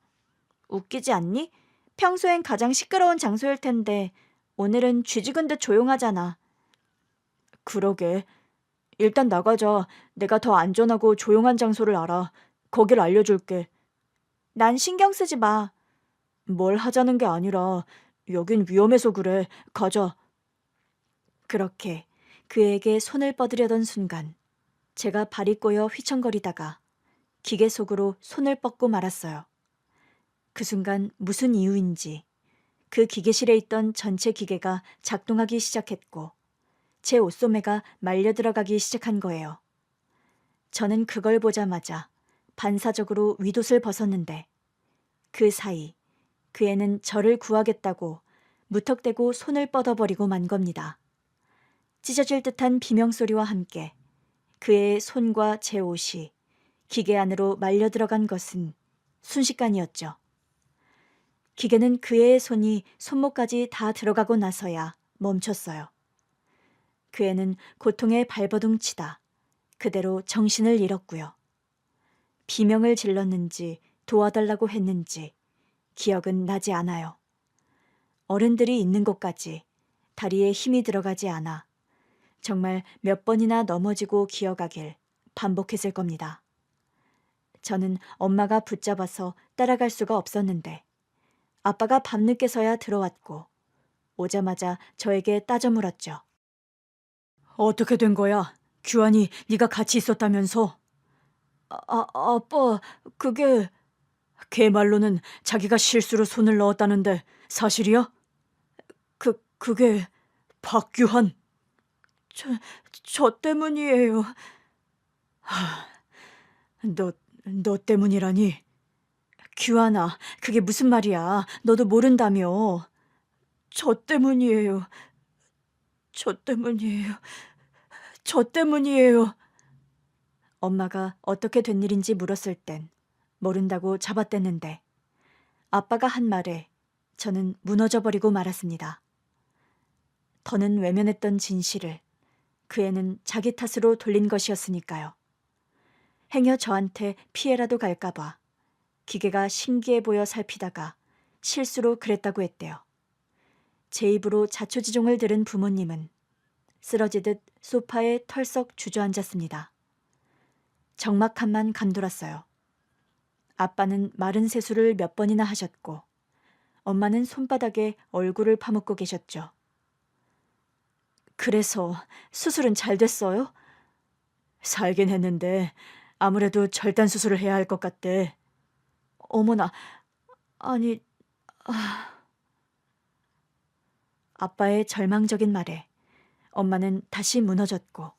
웃기지 않니? 평소엔 가장 시끄러운 장소일 텐데 오늘은 쥐죽은 듯 조용하잖아. 그러게. 일단 나가자. 내가 더 안전하고 조용한 장소를 알아. 거길 알려줄게. 난 신경 쓰지 마. 뭘 하자는 게 아니라 여긴 위험해서 그래. 가자. 그렇게 그에게 손을 뻗으려던 순간 제가 발이 꼬여 휘청거리다가 기계 속으로 손을 뻗고 말았어요. 그 순간 무슨 이유인지 그 기계실에 있던 전체 기계가 작동하기 시작했고 제 옷소매가 말려 들어가기 시작한 거예요. 저는 그걸 보자마자 반사적으로 윗옷을 벗었는데 그 사이 그 애는 저를 구하겠다고 무턱대고 손을 뻗어버리고 만 겁니다. 찢어질 듯한 비명소리와 함께 그의 손과 제 옷이 기계 안으로 말려 들어간 것은 순식간이었죠. 기계는 그의 손이 손목까지 다 들어가고 나서야 멈췄어요. 그 애는 고통에 발버둥치다 그대로 정신을 잃었고요. 비명을 질렀는지 도와달라고 했는지 기억은 나지 않아요. 어른들이 있는 곳까지 다리에 힘이 들어가지 않아 정말 몇 번이나 넘어지고 기어가길 반복했을 겁니다. 저는 엄마가 붙잡아서 따라갈 수가 없었는데 아빠가 밤늦게서야 들어왔고 오자마자 저에게 따져 물었죠. 어떻게 된 거야? 규환이 네가 같이 있었다면서? 아빠, 그게... 걔 말로는 자기가 실수로 손을 넣었다는데 사실이야? 그게 박규환. 저 때문이에요. 너 때문이라니? 규환아, 그게 무슨 말이야? 너도 모른다며. 저 때문이에요. 저 때문이에요. 저 때문이에요. 엄마가 어떻게 된 일인지 물었을 땐 모른다고 잡아댔는데 아빠가 한 말에 저는 무너져버리고 말았습니다. 더는 외면했던 진실을 그 애는 자기 탓으로 돌린 것이었으니까요. 행여 저한테 피해라도 갈까봐 기계가 신기해 보여 살피다가 실수로 그랬다고 했대요. 제 입으로 자초지종을 들은 부모님은 쓰러지듯 소파에 털썩 주저앉았습니다. 적막함만 감돌았어요. 아빠는 마른 세수를 몇 번이나 하셨고 엄마는 손바닥에 얼굴을 파묻고 계셨죠. 그래서 수술은 잘 됐어요? 살긴 했는데 아무래도 절단 수술을 해야 할 것 같대. 어머나, 아니... 아빠의 절망적인 말에 엄마는 다시 무너졌고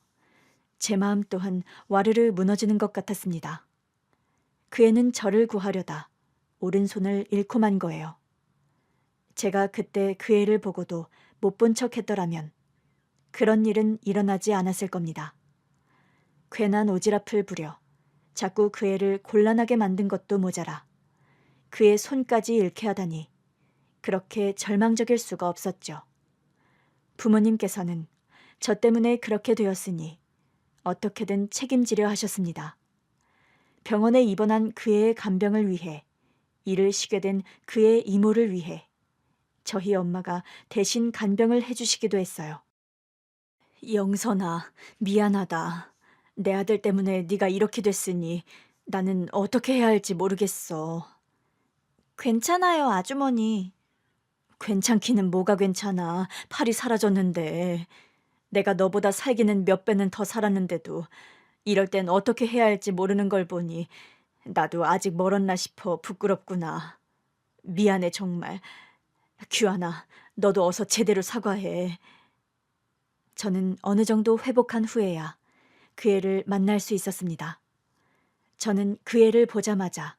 제 마음 또한 와르르 무너지는 것 같았습니다. 그 애는 저를 구하려다 오른손을 잃고 만 거예요. 제가 그때 그 애를 보고도 못 본 척 했더라면 그런 일은 일어나지 않았을 겁니다. 괜한 오지랖을 부려 자꾸 그 애를 곤란하게 만든 것도 모자라 그의 손까지 잃게 하다니 그렇게 절망적일 수가 없었죠. 부모님께서는 저 때문에 그렇게 되었으니 어떻게든 책임지려 하셨습니다. 병원에 입원한 그의 간병을 위해 일을 쉬게 된 그의 이모를 위해 저희 엄마가 대신 간병을 해주시기도 했어요. 영선아, 미안하다. 내 아들 때문에 네가 이렇게 됐으니 나는 어떻게 해야 할지 모르겠어. 괜찮아요, 아주머니. 괜찮기는 뭐가 괜찮아. 팔이 사라졌는데. 내가 너보다 살기는 몇 배는 더 살았는데도 이럴 땐 어떻게 해야 할지 모르는 걸 보니 나도 아직 멀었나 싶어 부끄럽구나. 미안해 정말. 규환아, 너도 어서 제대로 사과해. 저는 어느 정도 회복한 후에야 그 애를 만날 수 있었습니다. 저는 그 애를 보자마자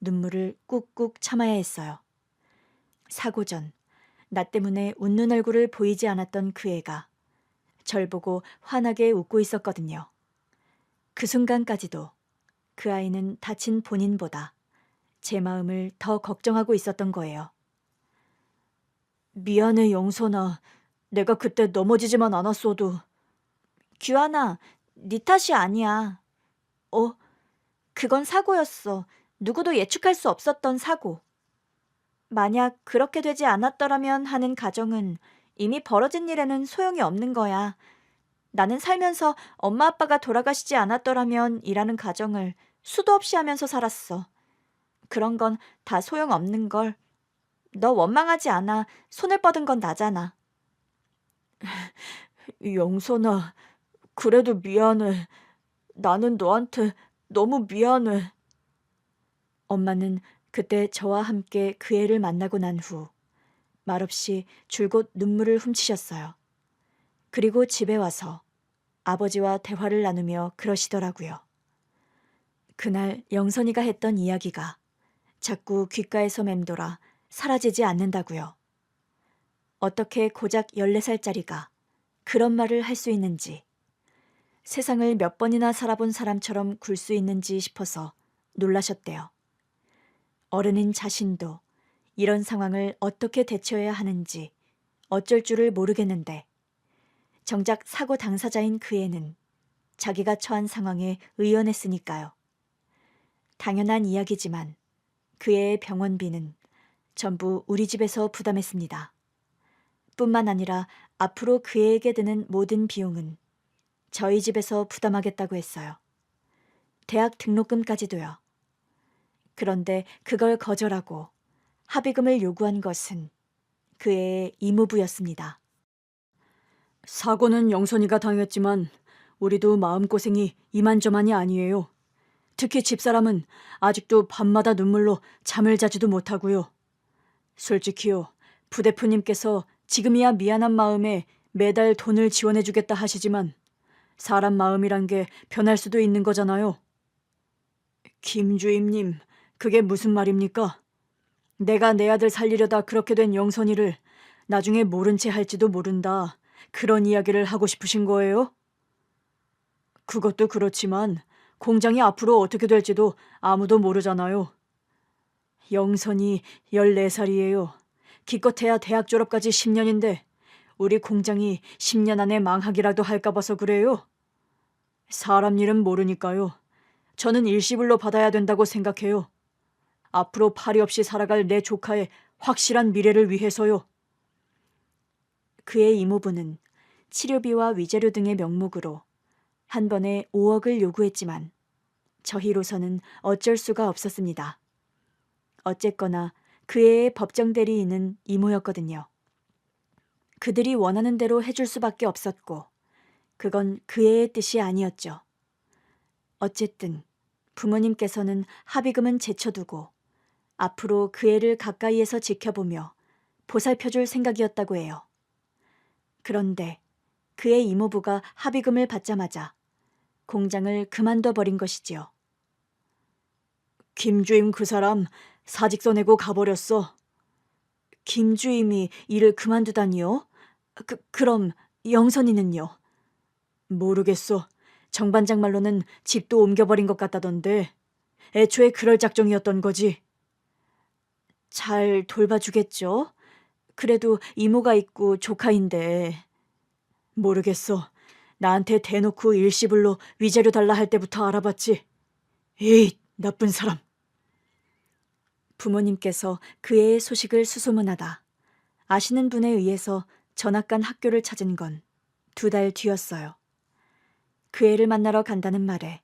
눈물을 꾹꾹 참아야 했어요. 사고 전 나 때문에 웃는 얼굴을 보이지 않았던 그 애가 절 보고 환하게 웃고 있었거든요. 그 순간까지도 그 아이는 다친 본인보다 제 마음을 더 걱정하고 있었던 거예요. 미안해 영선아. 내가 그때 넘어지지만 않았어도. 규환아, 네 탓이 아니야. 어? 그건 사고였어. 누구도 예측할 수 없었던 사고. 만약 그렇게 되지 않았더라면 하는 가정은 이미 벌어진 일에는 소용이 없는 거야. 나는 살면서 엄마 아빠가 돌아가시지 않았더라면 이라는 가정을 수도 없이 하면서 살았어. 그런 건 다 소용없는 걸. 너 원망하지 않아. 손을 뻗은 건 나잖아. 영선아, 그래도 미안해. 나는 너한테 너무 미안해. 엄마는 그때 저와 함께 그 애를 만나고 난 후 말없이 줄곧 눈물을 훔치셨어요. 그리고 집에 와서 아버지와 대화를 나누며 그러시더라고요. 그날 영선이가 했던 이야기가 자꾸 귓가에서 맴돌아 사라지지 않는다고요. 어떻게 고작 14살짜리가 그런 말을 할 수 있는지, 세상을 몇 번이나 살아본 사람처럼 굴 수 있는지 싶어서 놀라셨대요. 어른인 자신도 이런 상황을 어떻게 대처해야 하는지 어쩔 줄을 모르겠는데, 정작 사고 당사자인 그 애는 자기가 처한 상황에 의연했으니까요. 당연한 이야기지만 그 애의 병원비는 전부 우리 집에서 부담했습니다. 뿐만 아니라 앞으로 그 애에게 드는 모든 비용은 저희 집에서 부담하겠다고 했어요. 대학 등록금까지도요. 그런데 그걸 거절하고 합의금을 요구한 것은 그 애의 이모부였습니다. 사고는 영선이가 당했지만 우리도 마음고생이 이만저만이 아니에요. 특히 집사람은 아직도 밤마다 눈물로 잠을 자지도 못하고요. 솔직히요, 부대표님께서 지금이야 미안한 마음에 매달 돈을 지원해주겠다 하시지만 사람 마음이란 게 변할 수도 있는 거잖아요. 김주임님, 그게 무슨 말입니까? 내가 내 아들 살리려다 그렇게 된 영선이를 나중에 모른 채 할지도 모른다. 그런 이야기를 하고 싶으신 거예요? 그것도 그렇지만 공장이 앞으로 어떻게 될지도 아무도 모르잖아요. 영선이 14살이에요. 기껏해야 대학 졸업까지 10년인데 우리 공장이 10년 안에 망하기라도 할까 봐서 그래요. 사람 일은 모르니까요. 저는 일시불로 받아야 된다고 생각해요. 앞으로 파리 없이 살아갈 내 조카의 확실한 미래를 위해서요. 그의 이모부는 치료비와 위자료 등의 명목으로 한 번에 5억을 요구했지만 저희로서는 어쩔 수가 없었습니다. 어쨌거나 그 애의 법정 대리인은 이모였거든요. 그들이 원하는 대로 해줄 수밖에 없었고 그건 그 애의 뜻이 아니었죠. 어쨌든 부모님께서는 합의금은 제쳐두고 앞으로 그 애를 가까이에서 지켜보며 보살펴줄 생각이었다고 해요. 그런데 그의 이모부가 합의금을 받자마자 공장을 그만둬 버린 것이지요. 김주임 그 사람 사직서 내고 가버렸어. 김주임이 일을 그만두다니요? 그럼 영선이는요? 모르겠어. 정반장 말로는 집도 옮겨버린 것 같다던데 애초에 그럴 작정이었던 거지. 잘 돌봐주겠죠? 그래도 이모가 있고 조카인데. 모르겠어. 나한테 대놓고 일시불로 위자료 달라 할 때부터 알아봤지. 에이, 나쁜 사람. 부모님께서 그 애의 소식을 수소문하다 아시는 분에 의해서 전학 간 학교를 찾은 건 2달 뒤였어요. 그 애를 만나러 간다는 말에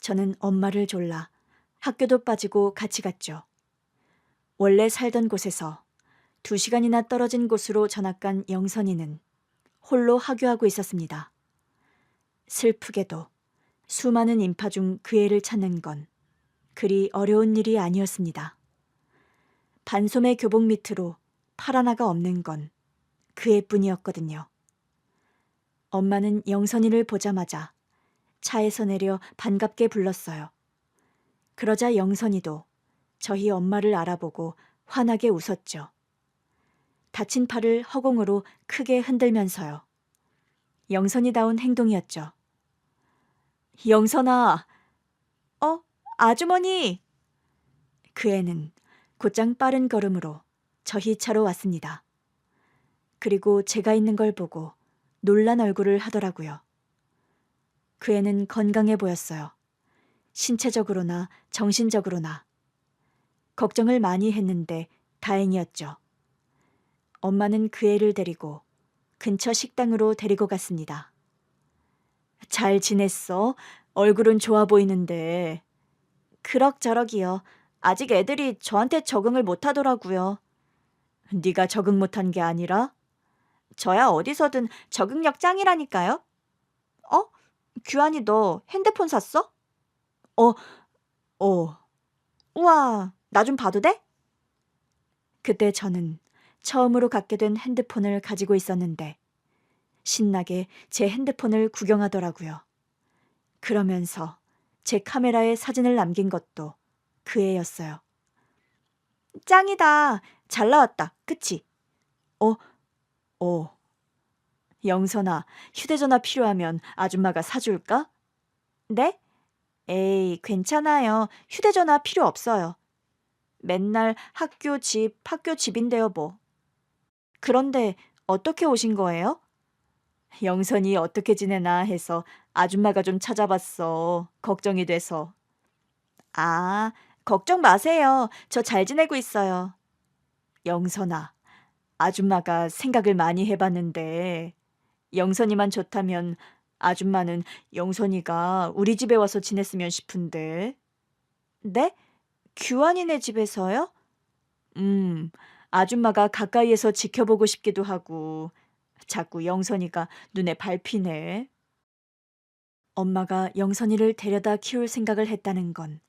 저는 엄마를 졸라 학교도 빠지고 같이 갔죠. 원래 살던 곳에서 2시간이나 떨어진 곳으로 전학 간 영선이는 홀로 하교하고 있었습니다. 슬프게도 수많은 인파 중 그 애를 찾는 건 그리 어려운 일이 아니었습니다. 반소매 교복 밑으로 팔 하나가 없는 건 그 애뿐이었거든요. 엄마는 영선이를 보자마자 차에서 내려 반갑게 불렀어요. 그러자 영선이도 저희 엄마를 알아보고 환하게 웃었죠. 다친 팔을 허공으로 크게 흔들면서요. 영선이다운 행동이었죠. 영선아, 아주머니! 그 애는 곧장 빠른 걸음으로 저희 차로 왔습니다. 그리고 제가 있는 걸 보고 놀란 얼굴을 하더라고요. 그 애는 건강해 보였어요. 신체적으로나 정신적으로나. 걱정을 많이 했는데 다행이었죠. 엄마는 그 애를 데리고 근처 식당으로 데리고 갔습니다. 잘 지냈어? 얼굴은 좋아 보이는데. 그럭저럭이요. 아직 애들이 저한테 적응을 못 하더라고요. 네가 적응 못한 게 아니라? 저야 어디서든 적응력 짱이라니까요. 어? 규환이 너 핸드폰 샀어? 어. 우와, 나 좀 봐도 돼? 그때 저는 처음으로 갖게 된 핸드폰을 가지고 있었는데 신나게 제 핸드폰을 구경하더라고요. 그러면서 제 카메라에 사진을 남긴 것도 그 애였어요. 짱이다. 잘 나왔다. 그치? 어. 영선아, 휴대전화 필요하면 아줌마가 사줄까? 네? 에이, 괜찮아요. 휴대전화 필요 없어요. 맨날 학교 집인데요, 뭐. 그런데 어떻게 오신 거예요? 영선이 어떻게 지내나 해서 아줌마가 좀 찾아봤어. 걱정이 돼서. 아, 걱정 마세요. 저 잘 지내고 있어요. 영선아, 아줌마가 생각을 많이 해봤는데 영선이만 좋다면 아줌마는 영선이가 우리 집에 와서 지냈으면 싶은데. 네? 규환이네 집에서요? 음, 아줌마가 가까이에서 지켜보고 싶기도 하고 자꾸 영선이가 눈에 밟히네. 엄마가 영선이를 데려다 키울 생각을 했다는 건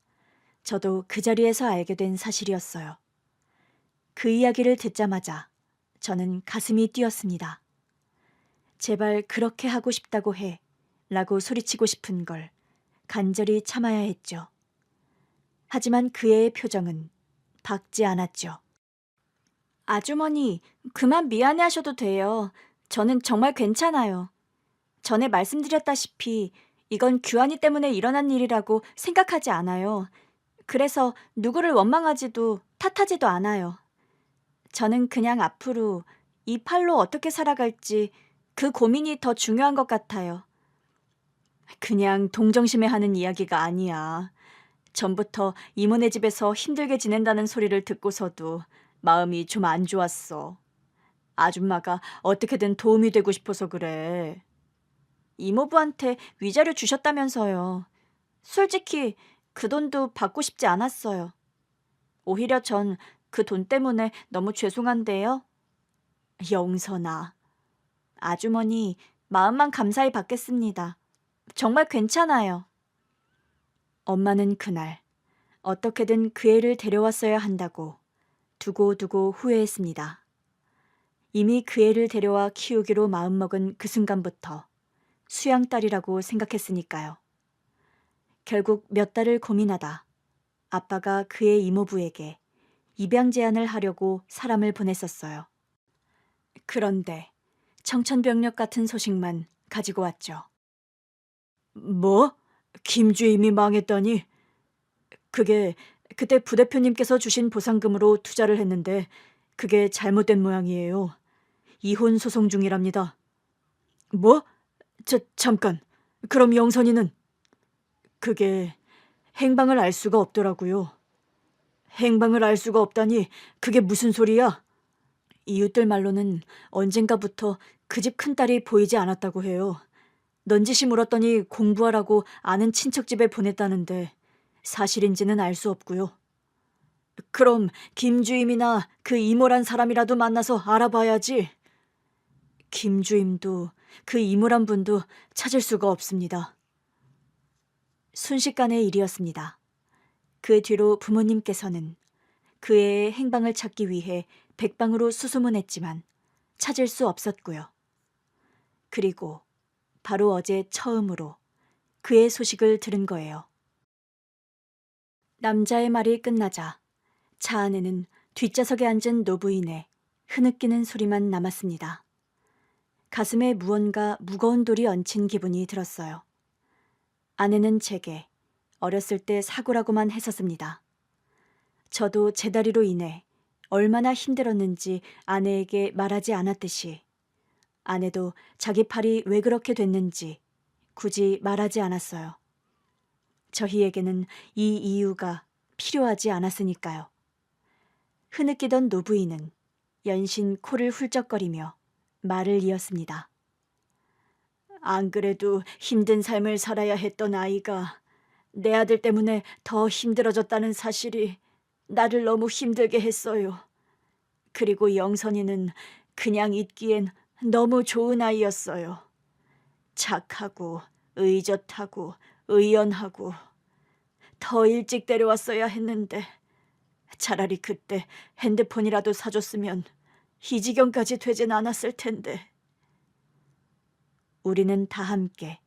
저도 그 자리에서 알게 된 사실이었어요. 그 이야기를 듣자마자 저는 가슴이 뛰었습니다. 제발 그렇게 하고 싶다고 해 라고 소리치고 싶은 걸 간절히 참아야 했죠. 하지만 그 애의 표정은 밝지 않았죠. 아주머니, 그만 미안해 하셔도 돼요. 저는 정말 괜찮아요. 전에 말씀드렸다시피 이건 규환이 때문에 일어난 일이라고 생각하지 않아요. 그래서 누구를 원망하지도 탓하지도 않아요. 저는 그냥 앞으로 이 팔로 어떻게 살아갈지 그 고민이 더 중요한 것 같아요. 그냥 동정심에 하는 이야기가 아니야. 전부터 이모네 집에서 힘들게 지낸다는 소리를 듣고서도 마음이 좀 안 좋았어. 아줌마가 어떻게든 도움이 되고 싶어서 그래. 이모부한테 위자료 주셨다면서요. 솔직히 그 돈도 받고 싶지 않았어요. 오히려 전 그 돈 때문에 너무 죄송한데요. 영선아, 아주머니, 마음만 감사히 받겠습니다. 정말 괜찮아요. 엄마는 그날 어떻게든 그 애를 데려왔어야 한다고 두고두고 후회했습니다. 이미 그 애를 데려와 키우기로 마음먹은 그 순간부터 수양딸이라고 생각했으니까요. 결국 몇 달을 고민하다 아빠가 그의 이모부에게 입양 제안을 하려고 사람을 보냈었어요. 그런데 청천벽력 같은 소식만 가지고 왔죠. 뭐? 김주임이 망했다니? 그게 그때 부대표님께서 주신 보상금으로 투자를 했는데 그게 잘못된 모양이에요. 이혼 소송 중이랍니다. 뭐? 잠깐. 그럼 영선이는? 그게 행방을 알 수가 없더라고요. 행방을 알 수가 없다니 그게 무슨 소리야? 이웃들 말로는 언젠가부터 그 집 큰딸이 보이지 않았다고 해요. 넌지시 물었더니 공부하라고 아는 친척 집에 보냈다는데 사실인지는 알 수 없고요. 그럼 김주임이나 그 이모란 사람이라도 만나서 알아봐야지. 김주임도 그 이모란 분도 찾을 수가 없습니다. 순식간의 일이었습니다. 그 뒤로 부모님께서는 그 애의 행방을 찾기 위해 백방으로 수소문했지만 찾을 수 없었고요. 그리고 바로 어제 처음으로 그의 소식을 들은 거예요. 남자의 말이 끝나자 차 안에는 뒷좌석에 앉은 노부인의 흐느끼는 소리만 남았습니다. 가슴에 무언가 무거운 돌이 얹힌 기분이 들었어요. 아내는 제게 어렸을 때 사고라고만 했었습니다. 저도 제 다리로 인해 얼마나 힘들었는지 아내에게 말하지 않았듯이 아내도 자기 팔이 왜 그렇게 됐는지 굳이 말하지 않았어요. 저희에게는 이 이유가 필요하지 않았으니까요. 흐느끼던 노부인은 연신 코를 훌쩍거리며 말을 이었습니다. 안 그래도 힘든 삶을 살아야 했던 아이가 내 아들 때문에 더 힘들어졌다는 사실이 나를 너무 힘들게 했어요. 그리고 영선이는 그냥 있기엔 너무 좋은 아이였어요. 착하고 의젓하고 의연하고 더 일찍 데려왔어야 했는데 차라리 그때 핸드폰이라도 사줬으면 이 지경까지 되진 않았을 텐데. 우리는 다 함께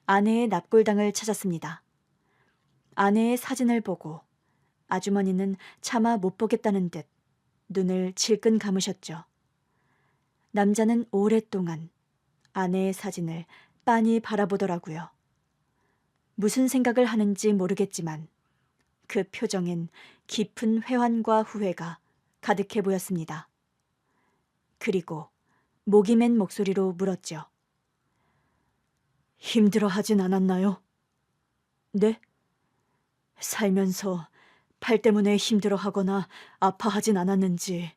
아내의 납골당을 찾았습니다. 아내의 사진을 보고 아주머니는 차마 못 보겠다는 듯 눈을 질끈 감으셨죠. 남자는 오랫동안 아내의 사진을 빤히 바라보더라고요. 무슨 생각을 하는지 모르겠지만 그 표정엔 깊은 회환과 후회가 가득해 보였습니다. 그리고 목이 맨 목소리로 물었죠. 힘들어하진 않았나요? 네? 살면서 팔 때문에 힘들어하거나 아파하진 않았는지.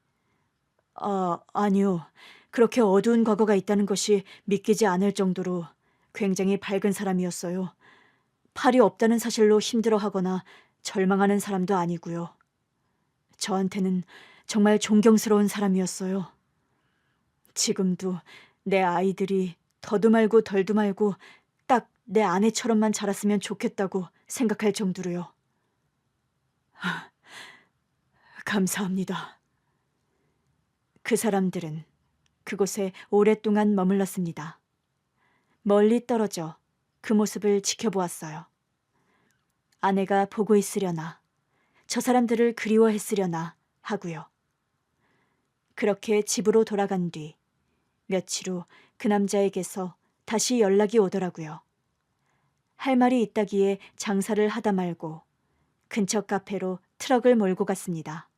아니요. 그렇게 어두운 과거가 있다는 것이 믿기지 않을 정도로 굉장히 밝은 사람이었어요. 팔이 없다는 사실로 힘들어하거나 절망하는 사람도 아니고요. 저한테는 정말 존경스러운 사람이었어요. 지금도 내 아이들이 더도 말고 덜도 말고 딱 내 아내처럼만 자랐으면 좋겠다고 생각할 정도로요. 감사합니다. 그 사람들은 그곳에 오랫동안 머물렀습니다. 멀리 떨어져 그 모습을 지켜보았어요. 아내가 보고 있으려나, 저 사람들을 그리워했으려나 하고요. 그렇게 집으로 돌아간 뒤 며칠 후 그 남자에게서 다시 연락이 오더라고요. 할 말이 있다기에 장사를 하다 말고 근처 카페로 트럭을 몰고 갔습니다.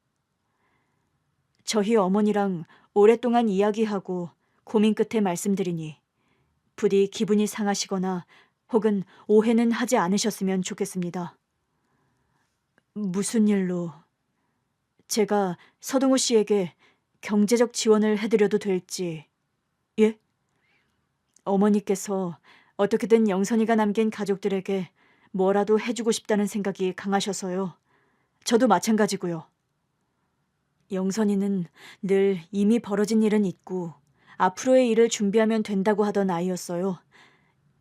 저희 어머니랑 오랫동안 이야기하고 고민 끝에 말씀드리니 부디 기분이 상하시거나 혹은 오해는 하지 않으셨으면 좋겠습니다. 무슨 일로? 제가 서동호 씨에게 경제적 지원을 해드려도 될지. 예? 어머니께서 어떻게든 영선이가 남긴 가족들에게 뭐라도 해주고 싶다는 생각이 강하셔서요. 저도 마찬가지고요. 영선이는 늘 이미 벌어진 일은 잊고 앞으로의 일을 준비하면 된다고 하던 아이였어요.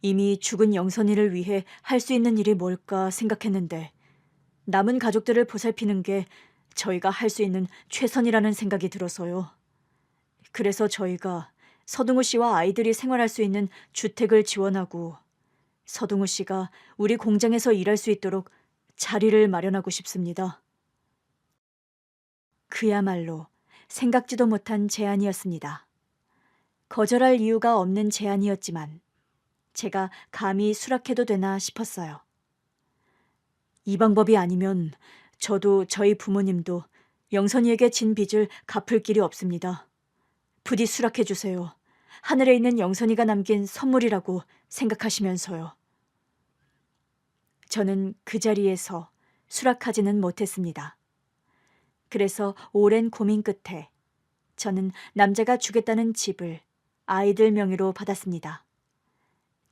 이미 죽은 영선이를 위해 할 수 있는 일이 뭘까 생각했는데 남은 가족들을 보살피는 게 저희가 할 수 있는 최선이라는 생각이 들어서요. 그래서 저희가 서동우 씨와 아이들이 생활할 수 있는 주택을 지원하고 서동우 씨가 우리 공장에서 일할 수 있도록 자리를 마련하고 싶습니다. 그야말로 생각지도 못한 제안이었습니다. 거절할 이유가 없는 제안이었지만 제가 감히 수락해도 되나 싶었어요. 이 방법이 아니면 저도 저희 부모님도 영선이에게 진 빚을 갚을 길이 없습니다. 부디 수락해 주세요. 하늘에 있는 영선이가 남긴 선물이라고 생각하시면서요. 저는 그 자리에서 수락하지는 못했습니다. 그래서 오랜 고민 끝에 저는 남자가 주겠다는 집을 아이들 명의로 받았습니다.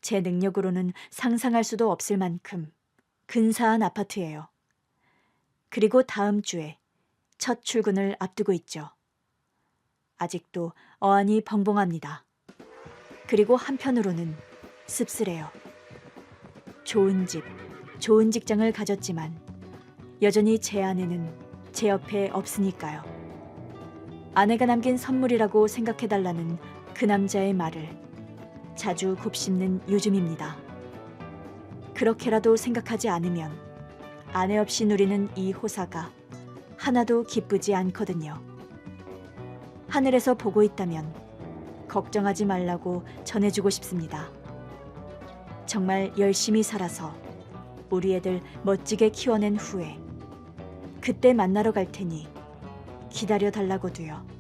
제 능력으로는 상상할 수도 없을 만큼 근사한 아파트예요. 그리고 다음 주에 첫 출근을 앞두고 있죠. 아직도 어안이 벙벙합니다. 그리고 한편으로는 씁쓸해요. 좋은 집, 좋은 직장을 가졌지만 여전히 제 아내는 제 옆에 없으니까요. 아내가 남긴 선물이라고 생각해달라는 그 남자의 말을 자주 곱씹는 요즘입니다. 그렇게라도 생각하지 않으면 아내 없이 누리는 이 호사가 하나도 기쁘지 않거든요. 하늘에서 보고 있다면 걱정하지 말라고 전해주고 싶습니다. 정말 열심히 살아서 우리 애들 멋지게 키워낸 후에 그때 만나러 갈 테니 기다려 달라고도요.